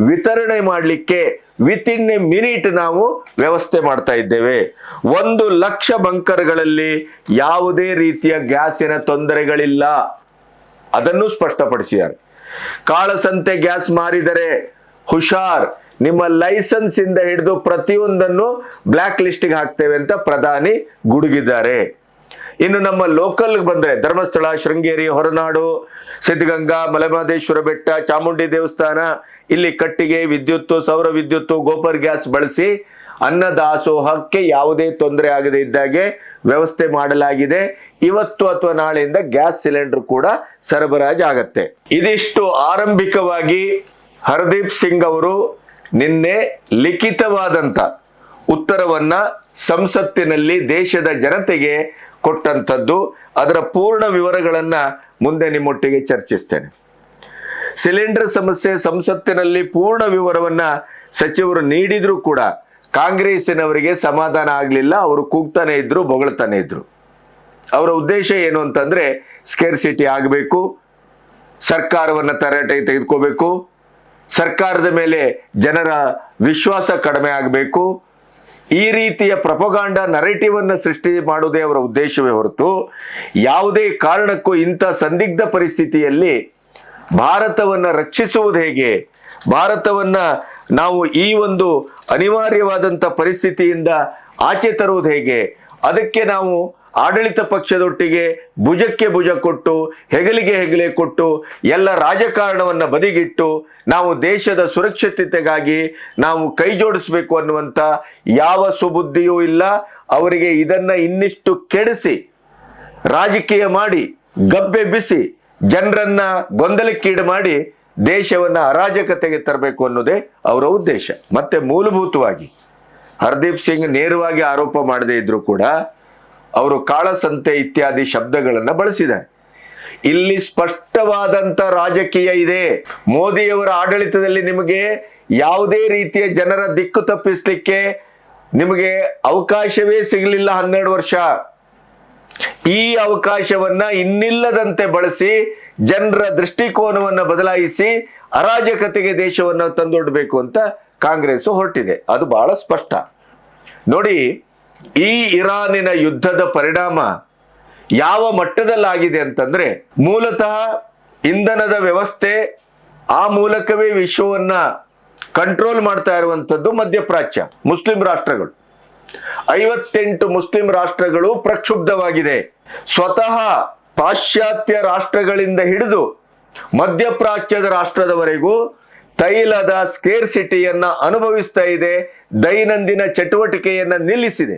ವಿತರಣೆ ಮಾಡಲಿಕ್ಕೆ ವಿತಿನ್ ಎ ಮಿನಿಟ್ ನಾವು ವ್ಯವಸ್ಥೆ ಮಾಡ್ತಾ ಇದ್ದೇವೆ. 1 ಲಕ್ಷ ಬಂಕರ್ಗಳಲ್ಲಿ ಯಾವುದೇ ರೀತಿಯ ಗ್ಯಾಸಿನ ತೊಂದರೆಗಳಿಲ್ಲ, ಅದನ್ನು ಸ್ಪಷ್ಟಪಡಿಸಿದ್ದಾರೆ. ಕಾಳಸಂತೆ ಗ್ಯಾಸ್ ಮಾರಿದರೆ ಹುಷಾರ್, ನಿಮ್ಮ ಲೈಸೆನ್ಸ್ ಇಂದ ಹಿಡಿದು ಪ್ರತಿಯೊಂದನ್ನು ಬ್ಲಾಕ್ ಲಿಸ್ಟ್ಗೆ ಹಾಕ್ತೇವೆ ಅಂತ ಪ್ರಧಾನಿ ಗುಡುಗಿದ್ದಾರೆ. ಇನ್ನು ನಮ್ಮ ಲೋಕಲ್ ಬಂದ್ರೆ ಧರ್ಮಸ್ಥಳ, ಶೃಂಗೇರಿ, ಹೊರನಾಡು, ಸಿದ್ಧಗಂಗಾ, ಮಲೆಮಹದೇಶ್ವರ ಬೆಟ್ಟ, ಚಾಮುಂಡಿ ದೇವಸ್ಥಾನ, ಇಲ್ಲಿ ಕಟ್ಟಿಗೆ ವಿದ್ಯುತ್ತು, ಸೌರ ವಿದ್ಯುತ್ತು, ಗೋಬರ್ ಗ್ಯಾಸ್ ಬಳಸಿ ಅನ್ನದಾಸೋಹಕ್ಕೆ ಯಾವುದೇ ತೊಂದರೆ ಆಗದೆ ಇದ್ದಾಗೆ ವ್ಯವಸ್ಥೆ ಮಾಡಲಾಗಿದೆ. ಇವತ್ತು ಅಥವಾ ನಾಳೆಯಿಂದ ಗ್ಯಾಸ್ ಸಿಲಿಂಡರ್ ಕೂಡ ಸರಬರಾಜು ಆಗತ್ತೆ. ಇದಿಷ್ಟು ಆರಂಭಿಕವಾಗಿ ಹರ್ದೀಪ್ ಸಿಂಗ್ ಅವರು ನಿನ್ನೆ ಲಿಖಿತವಾದಂತ ಉತ್ತರವನ್ನ ಸಂಸತ್ತಿನಲ್ಲಿ ದೇಶದ ಜನತೆಗೆ ಕೊಟ್ಟಂಥದ್ದು. ಅದರ ಪೂರ್ಣ ವಿವರಗಳನ್ನ ಮುಂದೆ ನಿಮ್ಮೊಟ್ಟಿಗೆ ಚರ್ಚಿಸ್ತೇನೆ. ಸಿಲಿಂಡರ್ ಸಮಸ್ಯೆ ಸಂಸತ್ತಿನಲ್ಲಿ ಪೂರ್ಣ ವಿವರವನ್ನ ಸಚಿವರು ನೀಡಿದ್ರು ಕೂಡ ಕಾಂಗ್ರೆಸ್ಸಿನವರಿಗೆ ಸಮಾಧಾನ ಆಗಲಿಲ್ಲ. ಅವರು ಕೂಗ್ತಾನೆ ಇದ್ರು, ಬೊಗಳ್ತಾನೆ ಇದ್ರು. ಅವರ ಉದ್ದೇಶ ಏನು ಅಂತಂದ್ರೆ ಸ್ಕೇರ್ಸಿಟಿ ಆಗಬೇಕು, ಸರ್ಕಾರವನ್ನ ತರಾಟೆಗೆ ತೆಗೆದುಕೋಬೇಕು, ಸರ್ಕಾರದ ಮೇಲೆ ಜನರ ವಿಶ್ವಾಸ ಕಡಿಮೆ ಆಗಬೇಕು, ಈ ರೀತಿಯ ಪ್ರೊಪಗಾಂಡ ನರೇಟಿವ್ ಅನ್ನ ಸೃಷ್ಟಿ ಮಾಡುವುದೇ ಅವರ ಉದ್ದೇಶವೇ ಹೊರತು ಯಾವುದೇ ಕಾರಣಕ್ಕೂ ಇಂಥ ಸಂದಿಗ್ಧ ಪರಿಸ್ಥಿತಿಯಲ್ಲಿ ಭಾರತವನ್ನ ರಕ್ಷಿಸುವುದು ಹೇಗೆ, ಭಾರತವನ್ನ ನಾವು ಈ ಒಂದು ಅನಿವಾರ್ಯವಾದಂಥ ಪರಿಸ್ಥಿತಿಯಿಂದ ಆಚೆ ತರುವುದು ಹೇಗೆ, ಅದಕ್ಕೆ ನಾವು ಆಡಳಿತ ಪಕ್ಷದೊಟ್ಟಿಗೆ ಭುಜಕ್ಕೆ ಭುಜ ಕೊಟ್ಟು ಹೆಗಲಿಗೆ ಹೆಗಲೆ ಕೊಟ್ಟು ಎಲ್ಲ ರಾಜಕಾರಣವನ್ನ ಬದಿಗಿಟ್ಟು ನಾವು ದೇಶದ ಸುರಕ್ಷತೆಗಾಗಿ ನಾವು ಕೈ ಜೋಡಿಸಬೇಕು ಅನ್ನುವಂಥ ಯಾವ ಸುಬುದ್ಧಿಯೂ ಇಲ್ಲ ಅವರಿಗೆ. ಇದನ್ನ ಇನ್ನಿಷ್ಟು ಕೆಡಿಸಿ ರಾಜಕೀಯ ಮಾಡಿ ಗಬ್ಬೆಬ್ಬಿಸಿ ಜನರನ್ನ ಗೊಂದಲಕ್ಕೀಡು ಮಾಡಿ ದೇಶವನ್ನ ಅರಾಜಕತೆಗೆ ತರಬೇಕು ಅನ್ನೋದೇ ಅವರ ಉದ್ದೇಶ. ಮತ್ತೆ ಮೂಲಭೂತವಾಗಿ ಹರ್ದೀಪ್ ಸಿಂಗ್ ನೇರವಾಗಿ ಆರೋಪ ಮಾಡದೇ ಇದ್ರು ಕೂಡ ಅವರು ಕಾಳಸಂತೆ ಇತ್ಯಾದಿ ಶಬ್ದಗಳನ್ನು ಬಳಸಿದ್ದಾರೆ. ಇಲ್ಲಿ ಸ್ಪಷ್ಟವಾದಂತ ರಾಜಕೀಯ ಇದೆ. ಮೋದಿಯವರ ಆಡಳಿತದಲ್ಲಿ ನಿಮಗೆ ಯಾವುದೇ ರೀತಿಯ ಜನರ ದಿಕ್ಕು ತಪ್ಪಿಸಲಿಕ್ಕೆ ನಿಮಗೆ ಅವಕಾಶವೇ ಸಿಗಲಿಲ್ಲ 12 ವರ್ಷ. ಈ ಅವಕಾಶವನ್ನ ಇನ್ನಿಲ್ಲದಂತೆ ಬಳಸಿ ಜನರ ದೃಷ್ಟಿಕೋನವನ್ನು ಬದಲಾಯಿಸಿ ಅರಾಜಕತೆಗೆ ದೇಶವನ್ನು ತಂದೊಡ್ಡಬೇಕು ಅಂತ ಕಾಂಗ್ರೆಸ್ ಹೊರಟಿದೆ. ಅದು ಬಹಳ ಸ್ಪಷ್ಟ. ನೋಡಿ, ಈ ಇರಾನಿನ ಯುದ್ಧದ ಪರಿಣಾಮ ಯಾವ ಮಟ್ಟದಲ್ಲಾಗಿದೆ ಅಂತಂದ್ರೆ, ಮೂಲತಃ ಇಂಧನದ ವ್ಯವಸ್ಥೆ, ಆ ಮೂಲಕವೇ ವಿಶ್ವವನ್ನ ಕಂಟ್ರೋಲ್ ಮಾಡ್ತಾ ಇರುವಂತದ್ದು ಮಧ್ಯಪ್ರಾಚ್ಯ ಮುಸ್ಲಿಂ ರಾಷ್ಟ್ರಗಳು. 58 ಮುಸ್ಲಿಂ ರಾಷ್ಟ್ರಗಳು ಪ್ರಕ್ಷುಬ್ಧವಾಗಿದೆ. ಸ್ವತಃ ಪಾಶ್ಚಾತ್ಯ ರಾಷ್ಟ್ರಗಳಿಂದ ಹಿಡಿದು ಮಧ್ಯಪ್ರಾಚ್ಯದ ರಾಷ್ಟ್ರದವರೆಗೂ ತೈಲದ ಸ್ಕೇರ್ಸಿಟಿಯನ್ನ ಅನುಭವಿಸ್ತಾ ಇದೆ, ದೈನಂದಿನ ಚಟುವಟಿಕೆಯನ್ನ ನಿಲ್ಲಿಸಿದೆ.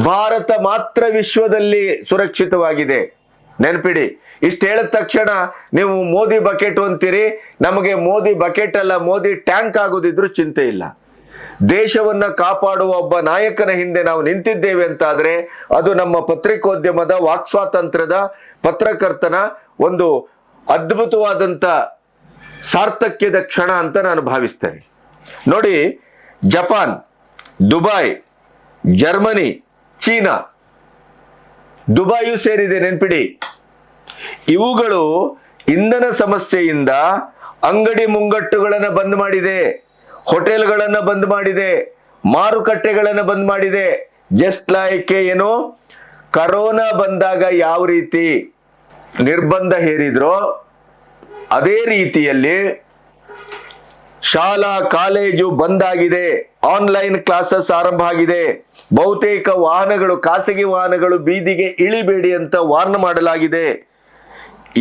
ಭಾರತ ಮಾತ್ರ ವಿಶ್ವದಲ್ಲಿ ಸುರಕ್ಷಿತವಾಗಿದೆ. ನೆನಪಿಡಿ, ಇಷ್ಟು ಹೇಳಿದ ತಕ್ಷಣ ನೀವು ಮೋದಿ ಬಕೆಟ್ ಅಂತೀರಿ. ನಮಗೆ ಮೋದಿ ಬಕೆಟ್ ಅಲ್ಲ, ಮೋದಿ ಟ್ಯಾಂಕ್ ಆಗೋದಿದ್ರು ಚಿಂತೆ ಇಲ್ಲ. ದೇಶವನ್ನ ಕಾಪಾಡುವ ಒಬ್ಬ ನಾಯಕನ ಹಿಂದೆ ನಾವು ನಿಂತಿದ್ದೇವೆ ಅಂತಾದ್ರೆ ಅದು ನಮ್ಮ ಪತ್ರಿಕೋದ್ಯಮದ, ವಾಕ್ ಸ್ವಾತಂತ್ರ್ಯದ, ಪತ್ರಕರ್ತನ ಒಂದು ಅದ್ಭುತವಾದಂತ ಸಾರ್ಥಕ್ಯದ ಕ್ಷಣ ಅಂತ ನಾನು ಭಾವಿಸ್ತೇನೆ. ನೋಡಿ, ಜಪಾನ್, ದುಬೈ, ಜರ್ಮನಿ, ಚೀನಾ, ದುಬೈಯೂ ಸೇರಿದೆ ನೆನ್ಪಿಡಿ. ಇವುಗಳು ಇಂಧನ ಸಮಸ್ಯೆಯಿಂದ ಅಂಗಡಿ ಮುಂಗಟ್ಟುಗಳನ್ನು ಬಂದ್ ಮಾಡಿದೆ, ಹೋಟೆಲ್ಗಳನ್ನ ಬಂದ್ ಮಾಡಿದೆ, ಮಾರುಕಟ್ಟೆಗಳನ್ನ ಬಂದ್ ಮಾಡಿದೆ. ಜಸ್ಟ್ ಲೈಕ್ ಏನು ಕರೋನಾ ಬಂದಾಗ ಯಾವ ರೀತಿ ನಿರ್ಬಂಧ ಹೇರಿದ್ರೋ ಅದೇ ರೀತಿಯಲ್ಲಿ ಶಾಲಾ ಕಾಲೇಜು ಬಂದಾಗಿದೆ, ಆನ್ಲೈನ್ ಕ್ಲಾಸಸ್ ಆರಂಭ ಆಗಿದೆ. ಬಹುತೇಕ ವಾಹನಗಳು, ಖಾಸಗಿ ವಾಹನಗಳು ಬೀದಿಗೆ ಇಳಿಬೇಡಿ ಅಂತ ವಾರ್ನ್ ಮಾಡಲಾಗಿದೆ.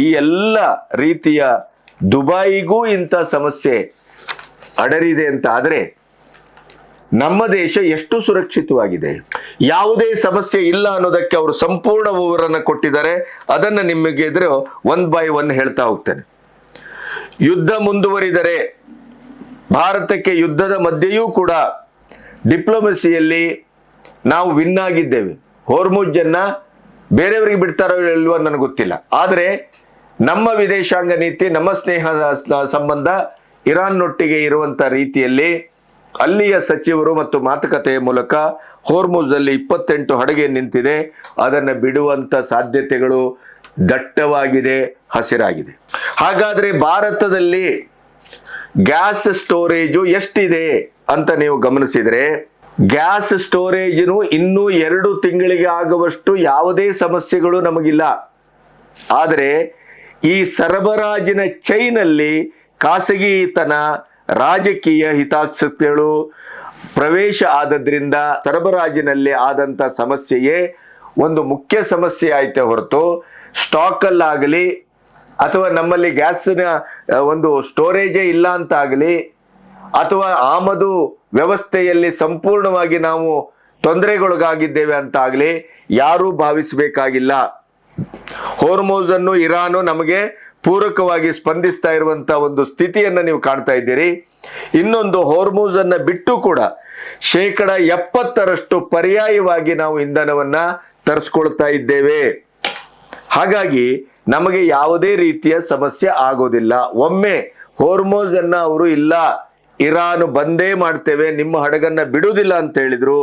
ಈ ಎಲ್ಲ ರೀತಿಯ ದುಬೈಗೂ ಇಂಥ ಸಮಸ್ಯೆ ಅಡರಿದೆ ಅಂತ ಆದ್ರೆ ನಮ್ಮ ದೇಶ ಎಷ್ಟು ಸುರಕ್ಷಿತವಾಗಿದೆ, ಯಾವುದೇ ಸಮಸ್ಯೆ ಇಲ್ಲ ಅನ್ನೋದಕ್ಕೆ ಅವರು ಸಂಪೂರ್ಣ ವಿವರನ್ನ ಕೊಟ್ಟಿದ್ದಾರೆ. ಅದನ್ನು ನಿಮಗೆ ಎದುರು 1 by 1 ಹೇಳ್ತಾ ಹೋಗ್ತೇನೆ. ಯುದ್ಧ ಮುಂದುವರಿದರೆ, ಭಾರತಕ್ಕೆ ಯುದ್ಧದ ಮಧ್ಯೆಯೂ ಕೂಡ ಡಿಪ್ಲೊಮಸಿಯಲ್ಲಿ ನಾವು ವಿನ್ ಆಗಿದ್ದೇವೆ. ಹೋರ್ಮುಜನ್ನ ಬೇರೆಯವರಿಗೆ ಬಿಡ್ತಾರೋ ಇಲ್ವೋ ನನಗೆ ಗೊತ್ತಿಲ್ಲ, ಆದರೆ ನಮ್ಮ ವಿದೇಶಾಂಗ ನೀತಿ, ನಮ್ಮ ಸ್ನೇಹ ಸಂಬಂಧ ಇರಾನ್ನೊಟ್ಟಿಗೆ ಇರುವಂತ ರೀತಿಯಲ್ಲಿ ಅಲ್ಲಿಯ ಸಚಿವರು ಮತ್ತು ಮಾತುಕತೆಯ ಮೂಲಕ ಹೋರ್ಮುಜ್ನಲ್ಲಿ 28 ಹಡಗೆ ನಿಂತಿದೆ. ಅದನ್ನು ಬಿಡುವಂತ ಸಾಧ್ಯತೆಗಳು ದಟ್ಟವಾಗಿದೆ, ಹಸಿರಾಗಿದೆ. ಹಾಗಾದ್ರೆ ಭಾರತದಲ್ಲಿ ಗ್ಯಾಸ್ ಸ್ಟೋರೇಜು ಎಷ್ಟಿದೆ ಅಂತ ನೀವು ಗಮನಿಸಿದ್ರೆ, ಗ್ಯಾಸ್ ಸ್ಟೋರೇಜ್ನು ಇನ್ನೂ 2 ತಿಂಗಳಿಗೆ ಆಗುವಷ್ಟು ಯಾವುದೇ ಸಮಸ್ಯೆಗಳು ನಮಗಿಲ್ಲ. ಆದರೆ ಈ ಸರಬರಾಜಿನ ಚೈನಲ್ಲಿ ಖಾಸಗಿತನ, ರಾಜಕೀಯ ಹಿತಾಸಕ್ತಿಗಳು ಪ್ರವೇಶ ಆದದ್ರಿಂದ ಸರಬರಾಜಿನಲ್ಲಿ ಆದಂತ ಸಮಸ್ಯೆಯೇ ಒಂದು ಮುಖ್ಯ ಸಮಸ್ಯೆ ಆಯ್ತೆ ಹೊರತು ಸ್ಟಾಕಲ್ಲಾಗಲಿ ಅಥವಾ ನಮ್ಮಲ್ಲಿ ಗ್ಯಾಸಿನ ಒಂದು ಸ್ಟೋರೇಜೇ ಇಲ್ಲ ಅಂತ ಆಗಲಿ ಅಥವಾ ಆಮದು ವ್ಯವಸ್ಥೆಯಲ್ಲಿ ಸಂಪೂರ್ಣವಾಗಿ ನಾವು ತೊಂದರೆಗೊಳಗಾಗಿದ್ದೇವೆ ಅಂತ ಆಗಲಿ ಯಾರೂ ಭಾವಿಸಬೇಕಾಗಿಲ್ಲ. ಹೋರ್ಮುಜ್ ಅನ್ನು ಇರಾನು ನಮಗೆ ಪೂರಕವಾಗಿ ಸ್ಪಂದಿಸ್ತಾ ಇರುವಂತ ಒಂದು ಸ್ಥಿತಿಯನ್ನು ನೀವು ಕಾಣ್ತಾ ಇದ್ದೀರಿ. ಇನ್ನೊಂದು, ಹೋರ್ಮುಜ್ ಅನ್ನ ಬಿಟ್ಟು ಕೂಡ 70% ಪರ್ಯಾಯವಾಗಿ ನಾವು ಇಂಧನವನ್ನ ತರಿಸ್ಕೊಳ್ತಾ ಇದ್ದೇವೆ. ಹಾಗಾಗಿ ನಮಗೆ ಯಾವುದೇ ರೀತಿಯ ಸಮಸ್ಯೆ ಆಗೋದಿಲ್ಲ. ಒಮ್ಮೆ ಹೋರ್ಮುಜ್ ಅನ್ನ ಅವರು ಇಲ್ಲ, ಇರಾನ್ ಬಂದೇ ಮಾಡ್ತೇವೆ, ನಿಮ್ಮ ಹಡಗನ್ನ ಬಿಡುವುದಿಲ್ಲ ಅಂತ ಹೇಳಿದ್ರು,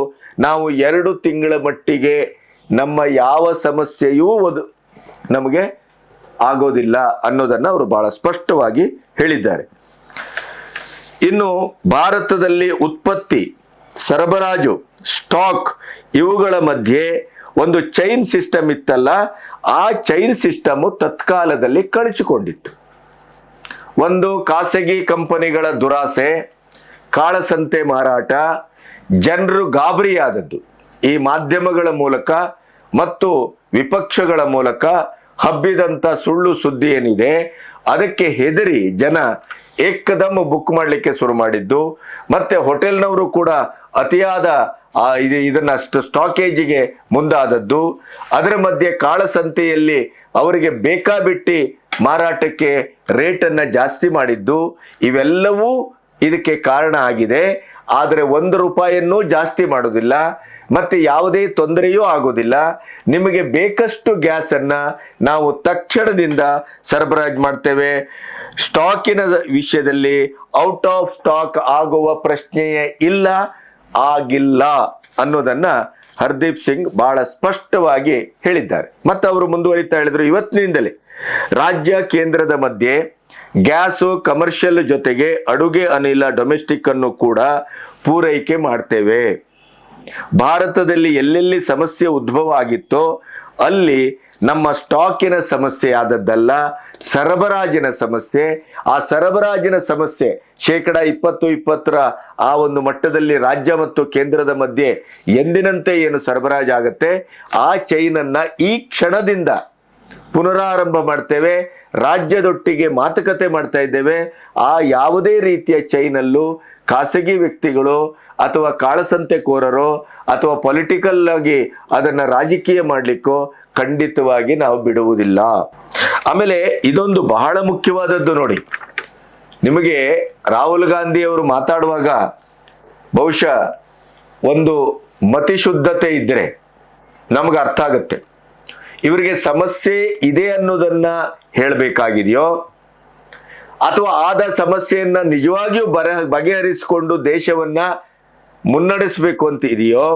ನಾವು 2 ತಿಂಗಳ ಮಟ್ಟಿಗೆ ನಮ್ಮ ಯಾವ ಸಮಸ್ಯೆಯೂ ನಮಗೆ ಆಗೋದಿಲ್ಲ ಅನ್ನೋದನ್ನ ಅವರು ಬಹಳ ಸ್ಪಷ್ಟವಾಗಿ ಹೇಳಿದ್ದಾರೆ. ಇನ್ನು ಭಾರತದಲ್ಲಿ ಉತ್ಪತ್ತಿ, ಸರಬರಾಜು, ಸ್ಟಾಕ್ ಇವುಗಳ ಮಧ್ಯೆ ಒಂದು ಚೈನ್ ಸಿಸ್ಟಮ್ ಇತ್ತಲ್ಲ, ಆ ಚೈನ್ ಸಿಸ್ಟಮ್ ತತ್ಕಾಲದಲ್ಲಿ ಕಳಚಿಕೊಂಡಿತ್ತು. ಒಂದು ಖಾಸಗಿ ಕಂಪನಿಗಳ ದುರಾಸೆ, ಕಾಳಸಂತೆ ಮಾರಾಟ, ಜನರು ಗಾಬರಿಯಾದದ್ದು ಈ ಮಾಧ್ಯಮಗಳ ಮೂಲಕ ಮತ್ತು ವಿಪಕ್ಷಗಳ ಮೂಲಕ ಹಬ್ಬಿದಂತ ಸುಳ್ಳು ಸುದ್ದಿ ಏನಿದೆ ಅದಕ್ಕೆ ಹೆದರಿ ಜನ ಏಕದಮ್ ಬುಕ್ ಮಾಡಲಿಕ್ಕೆ ಶುರು ಮಾಡಿದ್ದು. ಮತ್ತೆ ಹೋಟೆಲ್ನವರು ಕೂಡ ಅತಿಯಾದ ಇದನ್ನ ಸ್ಟಾಕೇಜಿಗೆ ಮುಂದಾದದ್ದು. ಅದರ ಮಧ್ಯೆ ಕಾಳಸಂತೆಯಲ್ಲಿ ಅವರಿಗೆ ಬೇಕಾಬಿಟ್ಟಿ ಮಾರಾಟಕ್ಕೆ ರೇಟನ್ನು ಜಾಸ್ತಿ ಮಾಡಿದ್ದು. ಇವೆಲ್ಲವೂ ಇದಕ್ಕೆ ಕಾರಣ ಆಗಿದೆ. ಆದರೆ 1 ರೂಪಾಯಿಯನ್ನೂ ಜಾಸ್ತಿ ಮಾಡೋದಿಲ್ಲ, ಮತ್ತೆ ಯಾವುದೇ ತೊಂದರೆಯೂ ಆಗೋದಿಲ್ಲ. ನಿಮಗೆ ಬೇಕಷ್ಟು ಗ್ಯಾಸನ್ನ ನಾವು ತಕ್ಷಣದಿಂದ ಸರಬರಾಜು ಮಾಡ್ತೇವೆ. ಸ್ಟಾಕಿನ ವಿಷಯದಲ್ಲಿ ಔಟ್ ಆಫ್ ಸ್ಟಾಕ್ ಆಗುವ ಪ್ರಶ್ನೆಯೇ ಇಲ್ಲ, ಆಗಿಲ್ಲ ಅನ್ನೋದನ್ನ ಹರ್ದೀಪ್ ಸಿಂಗ್ ಬಹಳ ಸ್ಪಷ್ಟವಾಗಿ ಹೇಳಿದ್ದಾರೆ. ಮತ್ತೆ ಅವರು ಮುಂದುವರಿತಾ ಹೇಳಿದ್ರು, ಇವತ್ತಿನಿಂದಲೇ ರಾಜ್ಯ ಕೇಂದ್ರದ ಮಧ್ಯೆ ಗ್ಯಾಸು ಕಮರ್ಷಿಯಲ್ ಜೊತೆಗೆ ಅಡುಗೆ ಅನಿಲ ಡೊಮೆಸ್ಟಿಕ್ ಅನ್ನು ಕೂಡ ಪೂರೈಕೆ ಮಾಡ್ತೇವೆ. ಭಾರತದಲ್ಲಿ ಎಲ್ಲೆಲ್ಲಿ ಸಮಸ್ಯೆ ಉದ್ಭವ ಆಗಿತ್ತೋ ಅಲ್ಲಿ ನಮ್ಮ ಸ್ಟಾಕಿನ ಸಮಸ್ಯೆ ಆದದ್ದಲ್ಲ, ಸರಬರಾಜಿನ ಸಮಸ್ಯೆ. ಆ ಸರಬರಾಜಿನ ಸಮಸ್ಯೆ 20-20 ಆ ಒಂದು ಮಟ್ಟದಲ್ಲಿ ರಾಜ್ಯ ಮತ್ತು ಕೇಂದ್ರದ ಮಧ್ಯೆ ಎಂದಿನಂತೆ ಏನು ಸರಬರಾಜಾಗತ್ತೆ ಆ ಚೈನನ್ನ ಈ ಕ್ಷಣದಿಂದ ಪುನರಾರಂಭ ಮಾಡ್ತೇವೆ. ರಾಜ್ಯದೊಟ್ಟಿಗೆ ಮಾತುಕತೆ ಮಾಡ್ತಾ ಇದ್ದೇವೆ. ಆ ಯಾವುದೇ ರೀತಿಯ ಚೈನಲ್ಲೂ ಖಾಸಗಿ ವ್ಯಕ್ತಿಗಳು ಅಥವಾ ಕಾಳಸಂತೆಕೋರರೋ ಅಥವಾ ಪೊಲಿಟಿಕಲ್ ಆಗಿ ಅದನ್ನ ರಾಜಕೀಯ ಮಾಡಲಿಕ್ಕೋ ಖಂಡಿತವಾಗಿ ನಾವು ಬಿಡುವುದಿಲ್ಲ. ಆಮೇಲೆ ಇದೊಂದು ಬಹಳ ಮುಖ್ಯವಾದದ್ದು ನೋಡಿ, ನಿಮಗೆ ರಾಹುಲ್ ಗಾಂಧಿ ಅವರು ಮಾತಾಡುವಾಗ ಬಹುಶಃ ಒಂದು ಮತಿಶುದ್ಧತೆ ಇದ್ದರೆ ನಮ್ಗೆ ಅರ್ಥ ಆಗುತ್ತೆ. ಇವರಿಗೆ ಸಮಸ್ಯೆ ಇದೆ ಅನ್ನೋದನ್ನ ಹೇಳಬೇಕಾಗಿದೆಯೋ ಅಥವಾ ಆದ ಸಮಸ್ಯೆಯನ್ನ ನಿಜವಾಗಿಯೂ ಬಗೆಹರಿಸಿಕೊಂಡು ದೇಶವನ್ನ ಮುನ್ನಡೆಸಬೇಕು ಅಂತ ಇದೆಯೋ,